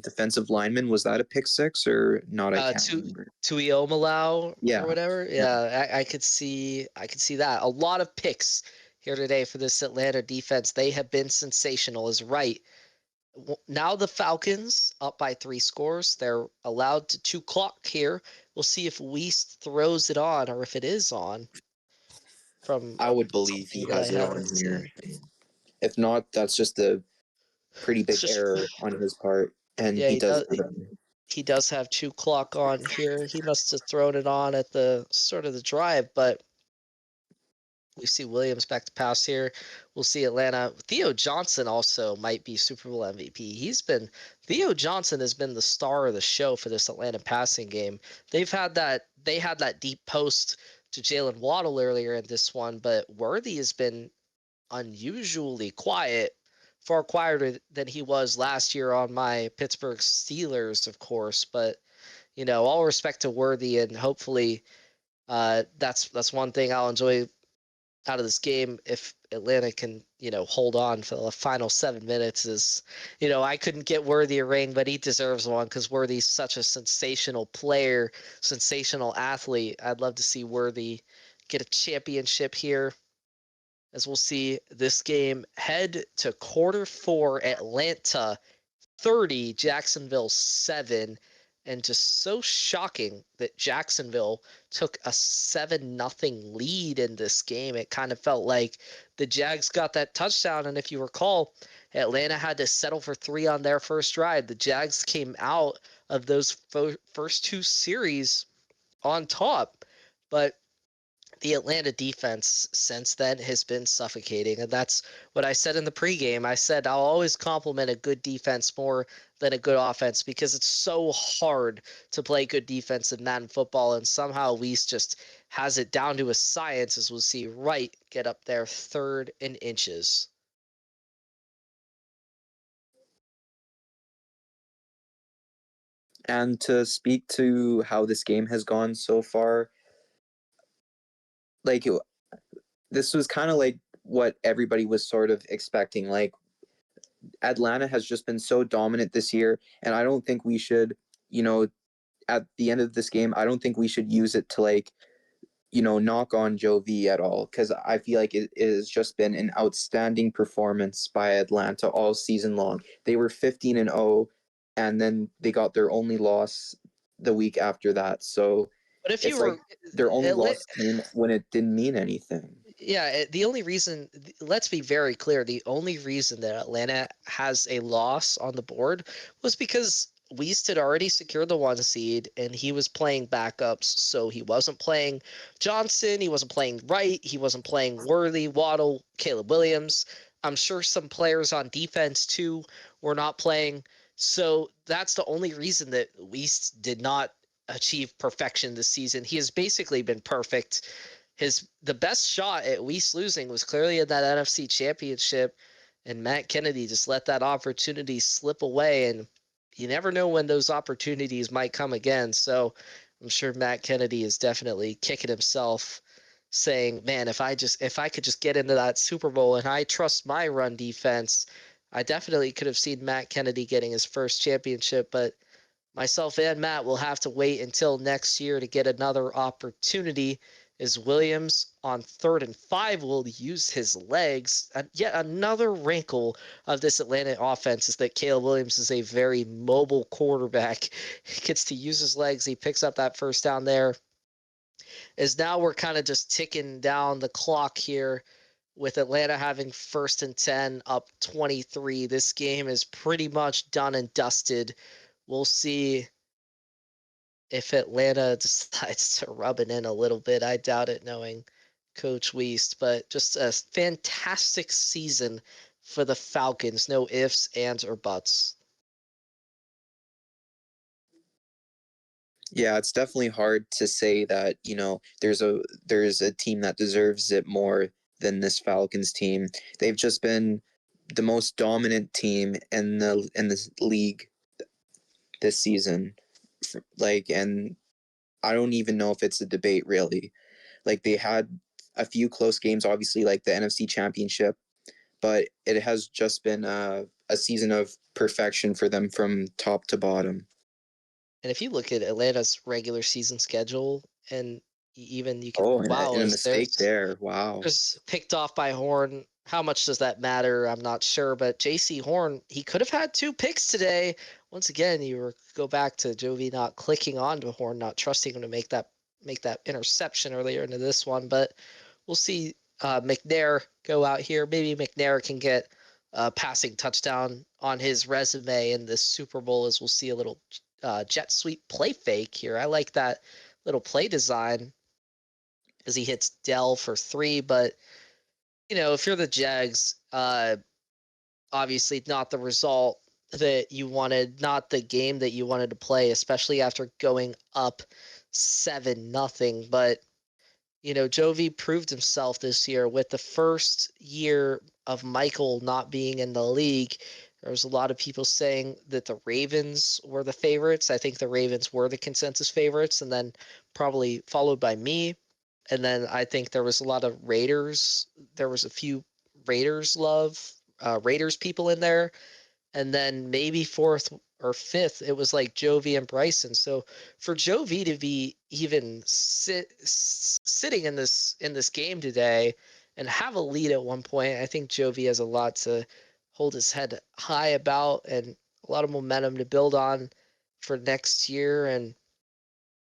defensive lineman. Was that a pick six or not? I can't To remember. Tuiomalau or Yeah. whatever. Yeah. Yeah, I could see that. A lot of picks here today for this Atlanta defense. They have been sensational. Is right. Now the Falcons up by 3 scores. They're allowed to 2 clock here. We'll see if Weist throws it on or if it is on from I would believe something he that I has it on haven't here. seen. If not, that's just a pretty It's big just error on his part, and yeah, he he does does. have it. He does have 2 clock on here. He must have thrown it on at the start of the drive, but we see Williams back to pass here. We'll see Atlanta. Theo Johnson also might be Super Bowl MVP. Theo Johnson has been the star of the show for this Atlanta passing game. They had that deep post to Jalen Waddle earlier in this one, but Worthy has been unusually quiet, far quieter than he was last year on my Pittsburgh Steelers, of course. But all respect to Worthy, and hopefully, that's one thing I'll enjoy out of this game if Atlanta can, hold on for the final 7 minutes. Is I couldn't get Worthy a ring, but he deserves one because Worthy's such a sensational player, sensational athlete. I'd love to see Worthy get a championship here, as we'll see this game head to quarter 4. Atlanta 30, Jacksonville 7. And just so shocking that Jacksonville took a 7-0 lead in this game. It kind of felt like the Jags got that touchdown. And if you recall, Atlanta had to settle for 3 on their first drive. The Jags came out of those first 2 series on top. But the Atlanta defense since then has been suffocating. And that's what I said in the pregame. I said I'll always compliment a good defense more than a good offense because it's so hard to play good defense in Madden football. And somehow Weiss just has it down to a science, as we'll see Wright get up there 3rd and inches. And to speak to how this game has gone so far, like this was kind of like what everybody was sort of expecting. Like Atlanta has just been so dominant this year, and I don't think we should, you know, at the end of this game, I don't think we should use it to like, knock on Joe V at all, because I feel like it has just been an outstanding performance by Atlanta all season long. They were 15-0, and then they got their only loss the week after that. So But if you it's like were, their only Atla- loss came when it didn't mean anything. yeah, the only reason, let's be very clear, the only reason that Atlanta has a loss on the board was because Weist had already secured the 1 seed and he was playing backups. So he wasn't playing Johnson, he wasn't playing Wright, he wasn't playing Worthy, Waddle, Caleb Williams. I'm sure some players on defense too were not playing. So that's the only reason that Weist did not achieve perfection this season. He has basically been perfect. The best shot at least losing was clearly in that NFC Championship, and Matt Kennedy just let that opportunity slip away. And you never know when those opportunities might come again. So I'm sure Matt Kennedy is definitely kicking himself, saying, "Man, if I could just get into that Super Bowl and I trust my run defense, I definitely could have seen Matt Kennedy getting his first championship." But myself and Matt will have to wait until next year to get another opportunity, as Williams on 3rd and 5 will use his legs. Yet another wrinkle of this Atlanta offense is that Caleb Williams is a very mobile quarterback. He gets to use his legs. He picks up that first down there. As now we're kind of just ticking down the clock here with Atlanta having 1st and 10 up 23. This game is pretty much done and dusted. We'll see if Atlanta decides to rub it in a little bit. I doubt it, knowing Coach Weist, but just a fantastic season for the Falcons. No ifs, ands, or buts. Yeah, it's definitely hard to say that, there's a team that deserves it more than this Falcons team. They've just been the most dominant team in the league this season. Like, and I don't even know if it's a debate really. Like, they had a few close games, obviously, like the NFC Championship, but it has just been a season of perfection for them from top to bottom. And if you look at Atlanta's regular season schedule, and even you can, Oh, wow, and a is mistake there. Wow. there's picked off by Horn. How much does that matter? I'm not sure, but JC Horn, he could have had 2 picks today. Once again, go back to Jovi not clicking onto Horn, not trusting him to make that interception earlier into this one. But we'll see McNair go out here. Maybe McNair can get a passing touchdown on his resume in this Super Bowl, as we'll see a little jet sweep play fake here. I like that little play design as he hits Dell for 3. But if you're the Jags, obviously not the result that you wanted, not the game that you wanted to play, especially after going up 7-0. But Jovi proved himself this year with the first year of Michael not being in the league. There was a lot of people saying that the Ravens were the favorites. I think the Ravens were the consensus favorites, and then probably followed by me. And then I think there was a lot of Raiders. There was a few Raiders people in there, and then maybe 4th or 5th, it was like Jovi and Bryson. So for Jovi to be even sitting in this game today and have a lead at one point, I think Jovi has a lot to hold his head high about, and a lot of momentum to build on for next year. And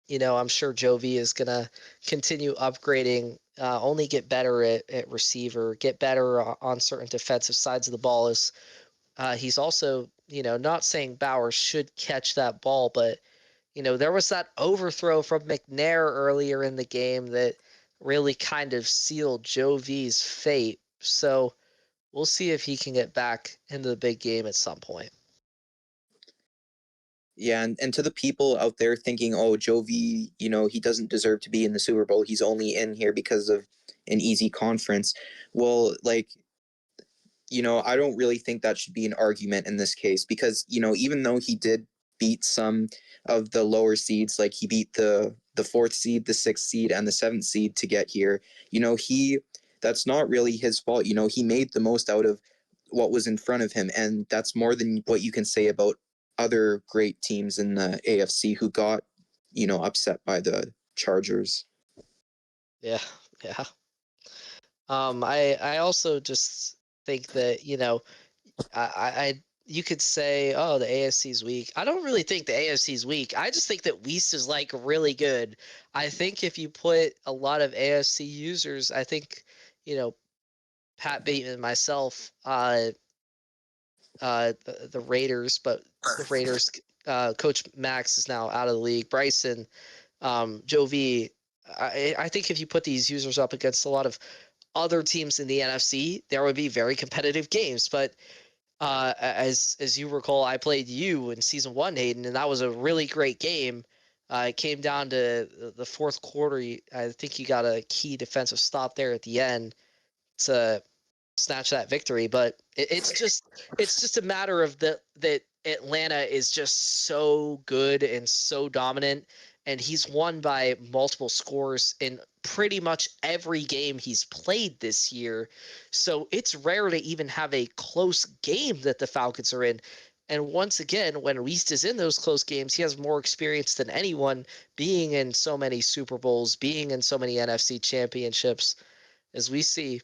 I'm sure Jovi is going to continue upgrading, only get better at receiver, get better on certain defensive sides of the ball. As he's also, not saying Bowers should catch that ball, but, there was that overthrow from McNair earlier in the game that really kind of sealed Jovi's fate. So we'll see if he can get back into the big game at some point. Yeah, and to the people out there thinking, oh, Jovi, he doesn't deserve to be in the Super Bowl. He's only in here because of an easy conference. Well, like, I don't really think that should be an argument in this case because, even though he did beat some of the lower seeds. Like he beat the fourth seed, the sixth seed, and the seventh seed to get here. That's not really his fault. He made the most out of what was in front of him, and that's more than what you can say about other great teams in the AFC who got, upset by the Chargers. Yeah, yeah. I also just think that, you could say, oh, the AFC's weak. I don't really think the AFC's weak. I just think that Weast is like really good. I think if you put a lot of AFC users, I think, Pat Bateman, myself, the Raiders, but the Raiders, Coach Max is now out of the league. Bryson, Joe V. I think if you put these users up against a lot of other teams in the NFC, there would be very competitive games. But as you recall, I played you in season 1, Hayden, and that was a really great game. It came down to the fourth quarter. I think you got a key defensive stop there at the end to snatch that victory. But it's just a matter of that Atlanta is just so good and so dominant, and he's won by multiple scores in pretty much every game he's played this year. So it's rare to even have a close game that the Falcons are in. And once again, when Weast is in those close games, he has more experience than anyone, being in so many Super Bowls, being in so many NFC championships. As we see,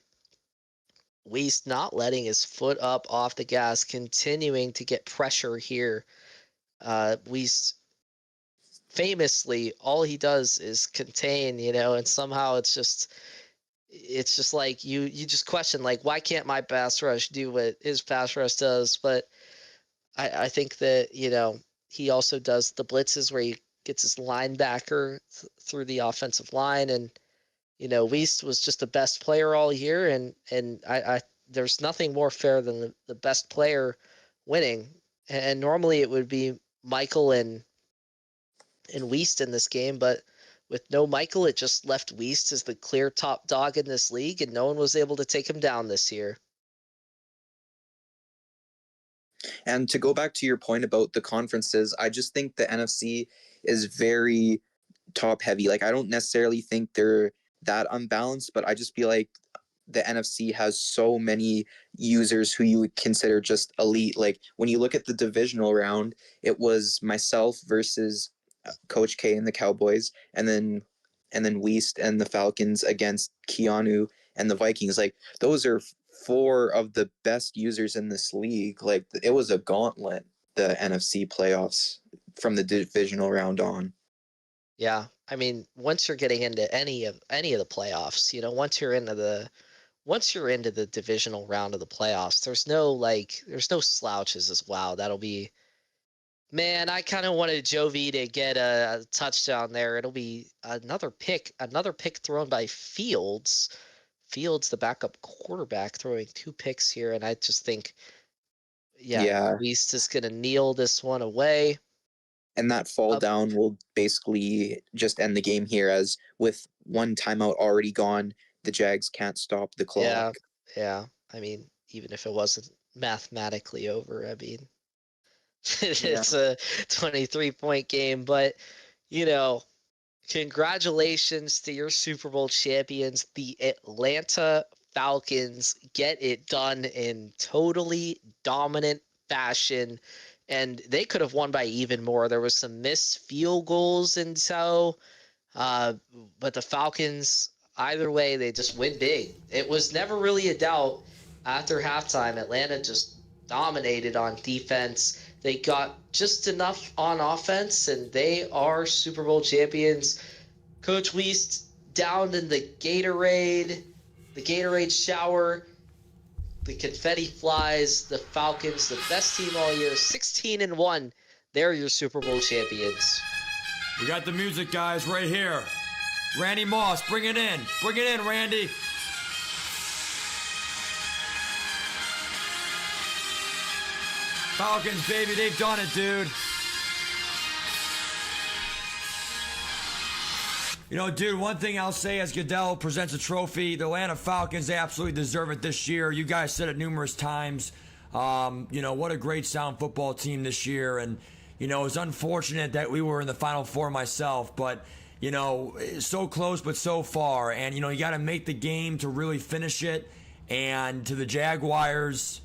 Weast not letting his foot up off the gas, continuing to get pressure here. Weast famously, all he does is contain, and somehow it's just like you just question, like, why can't my pass rush do what his pass rush does? But I think that, he also does the blitzes where he gets his linebacker through the offensive line. And, Weast was just the best player all year. And I there's nothing more fair than the best player winning. And normally it would be Michael and Weast in this game, but with no Michael, it just left Weast as the clear top dog in this league, and no one was able to take him down this year. And to go back to your point about the conferences, I just think the NFC is very top heavy. Like, I don't necessarily think they're that unbalanced, but I just feel like the NFC has so many users who you would consider just elite. Like, when you look at the divisional round, it was myself versus Coach K and the Cowboys, and then Weast and the Falcons against Keanu and the Vikings. Like, those are 4 of the best users in this league. Like, it was a gauntlet, the NFC playoffs from the divisional round on. Yeah, I mean, once you're getting into any of the playoffs, once you're into the divisional round of the playoffs, there's no slouches as well. That'll be, man, I kind of wanted Joe V to get a touchdown there. It'll be another pick thrown by Fields. Fields, the backup quarterback, throwing 2 picks here, and I just think, Weast is going to kneel this one away. And that fall down will basically just end the game here, as with 1 timeout already gone, the Jags can't stop the clock. Yeah. I mean, even if it wasn't mathematically over, I mean, it's a 23-point game. But, congratulations to your Super Bowl champions. The Atlanta Falcons get it done in totally dominant fashion. And they could have won by even more. There was some missed field goals and so, but the Falcons, either way, they just win big. It was never really a doubt after halftime. Atlanta just dominated on defense. They got just enough on offense, and they are Super Bowl champions. Coach Weast downed in the Gatorade shower. The confetti flies. The Falcons, the best team all year, 16-1. They're your Super Bowl champions. We got the music, guys, right here. Randy Moss, bring it in. Bring it in, Randy. Falcons, baby, they've done it, dude. Dude, one thing I'll say as Goodell presents a trophy, the Atlanta Falcons, they absolutely deserve it this year. You guys said it numerous times. What a great sound football team this year. And, it's unfortunate that we were in the Final Four myself, but, so close but so far. And, you got to make the game to really finish it. And to the Jaguars,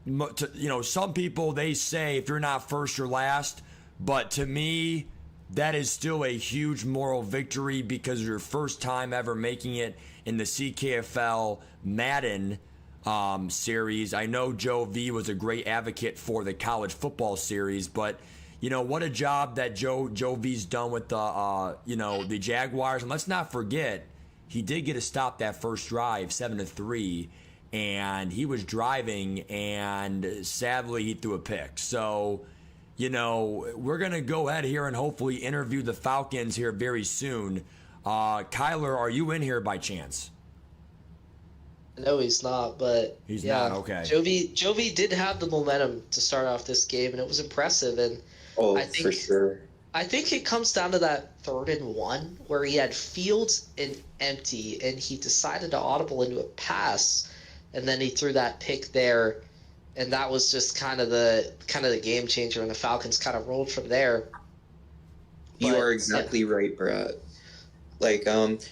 some people, they say if you're not first, you're last. But to me, that is still a huge moral victory because it's your first time ever making it in the CKFL Madden series. I know Joe V was a great advocate for the college football series, but what a job that Joe V's done with the Jaguars. And let's not forget, he did get a stop that first drive, 7-3, and he was driving, and sadly he threw a pick. So, we're gonna go ahead here and hopefully interview the Falcons here very soon. Kyler, are you in here by chance? No, he's not, but he's not. Okay. Jovi did have the momentum to start off this game, and it was impressive. And I think, for sure. I think it comes down to that 3rd and 1 where he had Fields and empty, and he decided to audible into a pass, and then he threw that pick there, and that was just kind of the game changer, and the Falcons kind of rolled from there. You are exactly right, Brett. Like,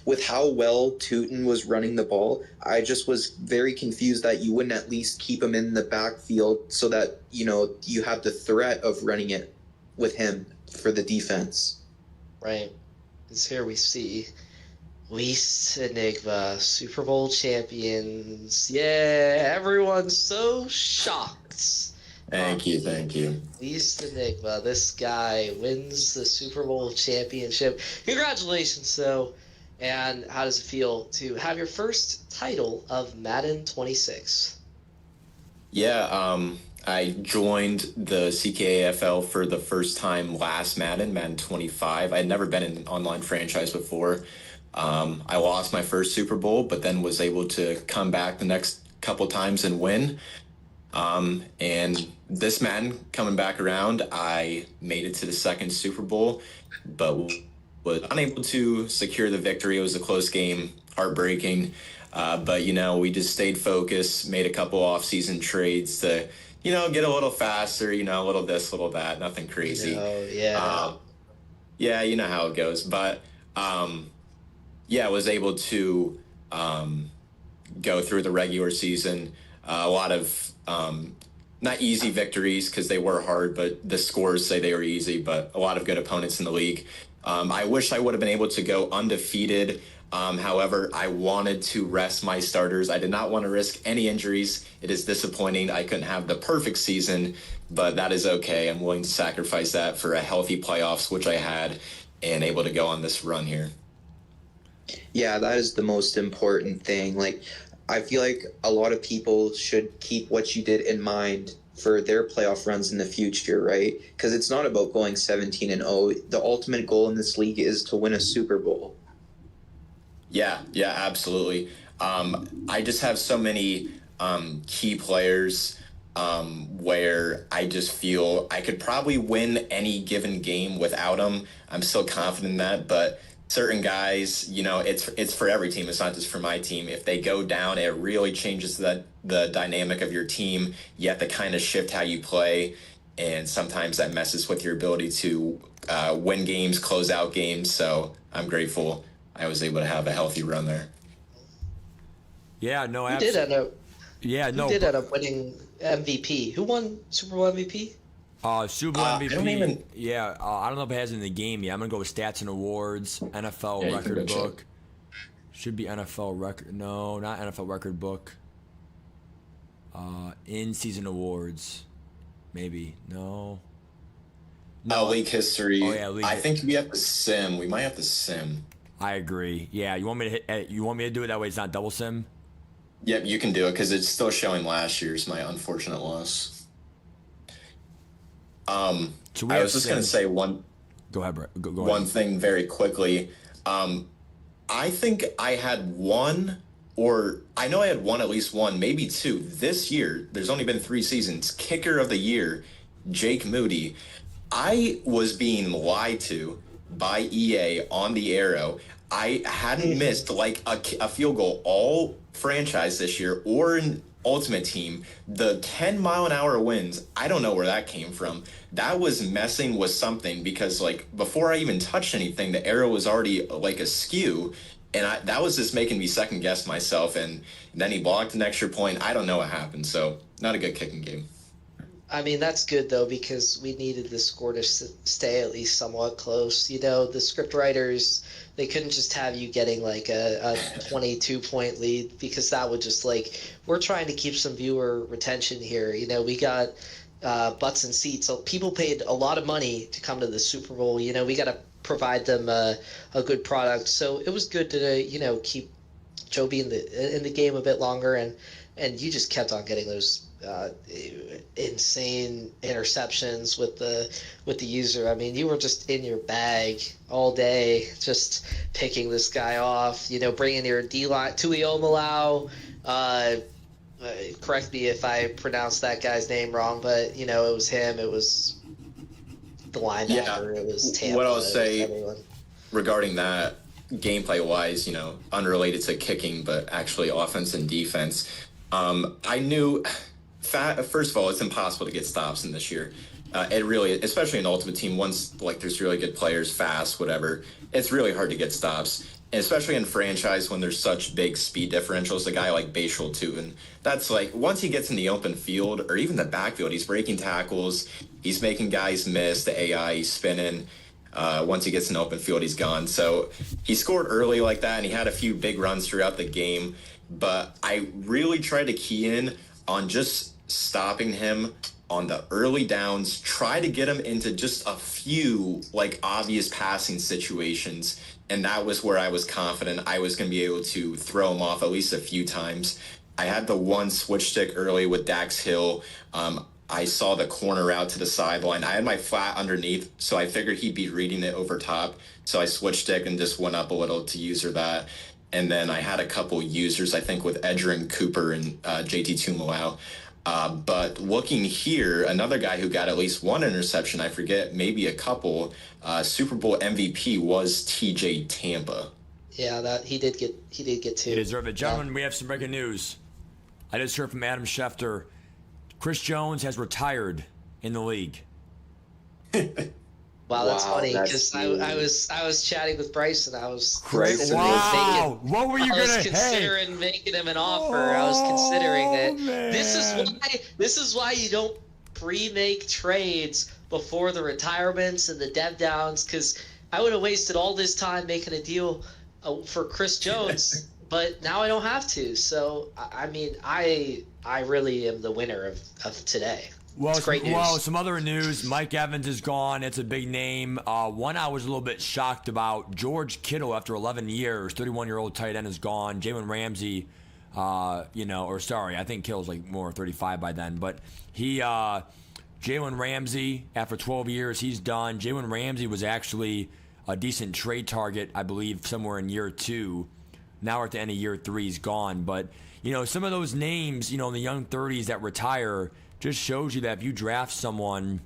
with how well Tootin was running the ball, I just was very confused that you wouldn't at least keep him in the backfield so that, you have the threat of running it with him for the defense. Right. Because here we see Least Enigma, Super Bowl champions. Yeah, everyone's so shocked. Thank you. Least Enigma, this guy wins the Super Bowl championship. Congratulations, though. And how does it feel to have your first title of Madden 26? Yeah, I joined the CKAFL for the first time last Madden 25. I had never been in an online franchise before. I lost my first Super Bowl, but then was able to come back the next couple times and win. And this Madden coming back around, I made it to the second Super Bowl, but was unable to secure the victory. It was a close game, heartbreaking. But, we just stayed focused, made a couple off-season trades to, get a little faster, a little this, little that, nothing crazy. Yeah, you know how it goes. But, I was able to go through the regular season. A lot of not easy victories because they were hard, but the scores say they were easy, but a lot of good opponents in the league. I wish I would have been able to go undefeated. However, I wanted to rest my starters. I did not want to risk any injuries. It is disappointing I couldn't have the perfect season, but that is okay. I'm willing to sacrifice that for a healthy playoffs, which I had, and able to go on this run here. Yeah, that is the most important thing. Like, I feel like a lot of people should keep what you did in mind for their playoff runs in the future, right? Because it's not about going 17-0. The ultimate goal in this league is to win a Super Bowl. Yeah, absolutely. I just have so many key players where I just feel I could probably win any given game without them. I'm still confident in that, but certain guys, it's for every team. It's not just for my team. If they go down, it really changes the dynamic of your team. You have to kind of shift how you play, and sometimes that messes with your ability to win games, close out games. So I'm grateful I was able to have a healthy run there. Yeah, no, Who did end up winning MVP? Who won Super Bowl MVP? Super Bowl MVP. I don't even. Yeah, I don't know if it has it in the game yet. I'm gonna go with stats and awards. NFL record book. Should be NFL record. No, not NFL record book. In season awards, maybe no. League history. Oh yeah, I think we have to sim. We might have to sim. I agree. Yeah, you want me to you want me to do it that way? It's not double sim. Yep, you can do it because it's still showing last year's, my unfortunate loss. I was just going to say one. Go ahead, Brett. Go one ahead. thing very quickly. I think I had one, or I know I had one, at least one, maybe two. This year, there's only been 3 seasons. Kicker of the year, Jake Moody. I was being lied to by EA on the arrow. I hadn't missed like a field goal all franchise this year or in Ultimate Team, the 10-mile-an-hour winds, I don't know where that came from. That was messing with something because, like, before I even touched anything, the arrow was already, like, askew, and that was just making me second-guess myself, and then he blocked an extra point. I don't know what happened, so not a good kicking game. I mean, that's good, though, because we needed the score to stay at least somewhat close. You know, the script writers, they couldn't just have you getting like a 22-point lead, because that would just, like, we're trying to keep some viewer retention here. You know, we got butts and seats. So people paid a lot of money to come to the Super Bowl. You know, we got to provide them a good product. So it was good to, you know, keep Joby in the game a bit longer, and you just kept on getting those insane interceptions with the user. I mean, you were just in your bag all day, just picking this guy off. You know, bringing your D-line, Tuiomalau. Correct me if I pronounced that guy's name wrong, but you know, it was him. It was the linebacker. It was Tampa. What I'll say regarding that, gameplay-wise, you know, unrelated to kicking, but actually offense and defense. I knew. First of all, it's impossible to get stops in this year. It really, especially in Ultimate Team, once like there's really good players, fast, whatever, it's really hard to get stops. And especially in franchise when there's such big speed differentials, a guy like Bashal too. And that's like, once he gets in the open field or even the backfield, he's breaking tackles, he's making guys miss, the AI, he's spinning. Once he gets in the open field, he's gone. So he scored early like that, and he had a few big runs throughout the game. But I really tried to key in on just stopping him on the early downs, try to get him into just a few like obvious passing situations, and that was where I was confident I was going to be able to throw him off at least a few times. I had the one switch stick early with Dax Hill. I saw the corner out to the sideline. I had my flat underneath, so I figured he'd be reading it over top, so I switched stick and just went up a little to user that. And then I had a couple users, I think, with Edgerrin Cooper and JT Tumalau. But looking here, another guy who got at least one interception, I forget, maybe a couple, Super Bowl MVP was TJ Tampa. Yeah, that he did get two. He deserved it. Gentlemen, we have some breaking news. I just heard from Adam Schefter. Chris Jones has retired in the league. Wow, that's funny, because I was chatting with Bryce, and I was considering making him an offer. I was considering it. Man. This is why you don't pre-make trades before the retirements and the dev downs, because I would have wasted all this time making a deal for Chris Jones, but now I don't have to. So I mean, I really am the winner of today. Well, it's great news. Well, some other news. Mike Evans is gone. It's a big name. One I was a little bit shocked about. George Kittle, after 11 years, 31-year-old tight end, is gone. Jalen Ramsey, I think Kittle's like more 35 by then. But Jalen Ramsey, after 12 years, he's done. Jalen Ramsey was actually a decent trade target, I believe, somewhere in year 2. Now we're at the end of year 3, he's gone. But, you know, some of those names, you know, in the young 30s that retire, just shows you that if you draft someone,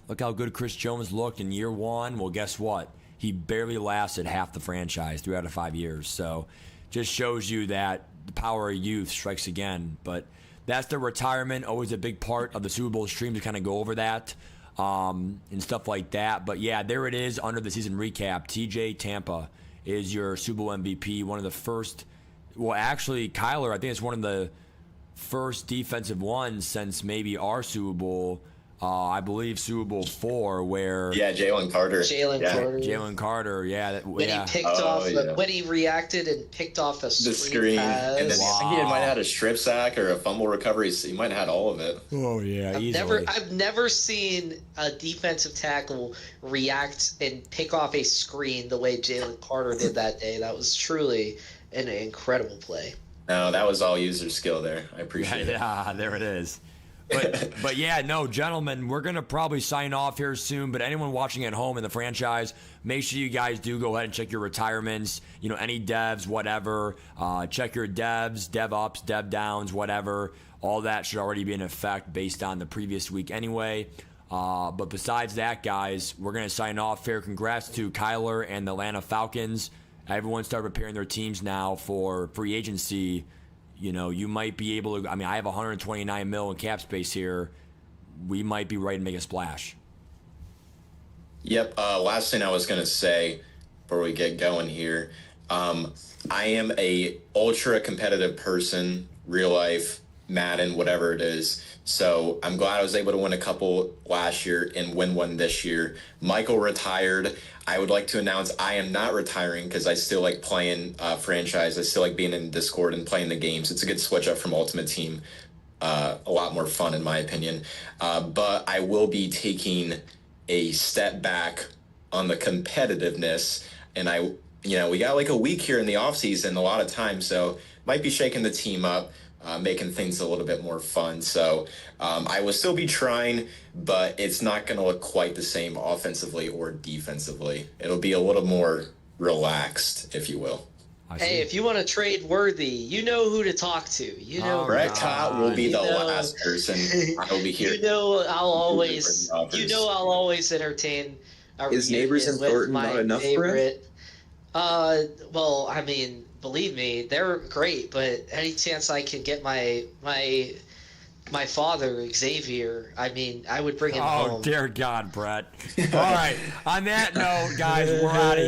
look how good Chris Jones looked in year 1. Well, guess what? He barely lasted half the franchise, 3 out of 5 years. So just shows you that the power of youth strikes again. But that's the retirement, always a big part of the Super Bowl stream to kind of go over that and stuff like that. But yeah, there it is under the season recap. TJ Tampa is your Super Bowl MVP, one of the first. Well, actually, Kyler, I think it's one of the first defensive ones since maybe our Super Bowl, I believe Super Bowl 4, where Jalen Carter. Jalen Carter, when he reacted and picked off the screen pass. And then I think he might have had a strip sack or a fumble recovery. He might have had all of it. Oh yeah, I've never seen a defensive tackle react and pick off a screen the way Jalen Carter did that day. That was truly an incredible play. No, that was all user skill there. I appreciate it. Yeah, there it is. But yeah, no, gentlemen, we're going to probably sign off here soon. But anyone watching at home in the franchise, make sure you guys do go ahead and check your retirements. You know, any devs, whatever. Check your devs, dev ups, dev downs, whatever. All that should already be in effect based on the previous week anyway. But besides that, guys, we're going to sign off here. Congrats to Kyler and the Atlanta Falcons. Everyone started preparing their teams now for free agency, you know, you might be able to. I mean, I have 129 mil in cap space here. We might be ready to make a splash. Yep. Last thing I was gonna say before we get going here, I am a ultra competitive person, real life, Madden, whatever it is. So I'm glad I was able to win a couple last year and win one this year. Michael retired. I would like to announce I am not retiring because I still like playing franchise. I still like being in Discord and playing the games. It's a good switch up from Ultimate Team. A lot more fun in my opinion. But I will be taking a step back on the competitiveness, and we got like a week here in the off season, a lot of time, so might be shaking the team up, making things a little bit more fun. So I will still be trying, but it's not going to look quite the same offensively or defensively. It'll be a little more relaxed, if you will. Hey, if you want to trade Worthy, you know who to talk to. You know, Brett Cott will be the last person I will be here. I'll always entertain. Is Neighbors in Thornton not enough for him? Well, I mean, believe me, they're great. But any chance I can get my father Xavier, I mean, I would bring him home. Oh dear God, Brett! All right. On that note, guys, we're out of here.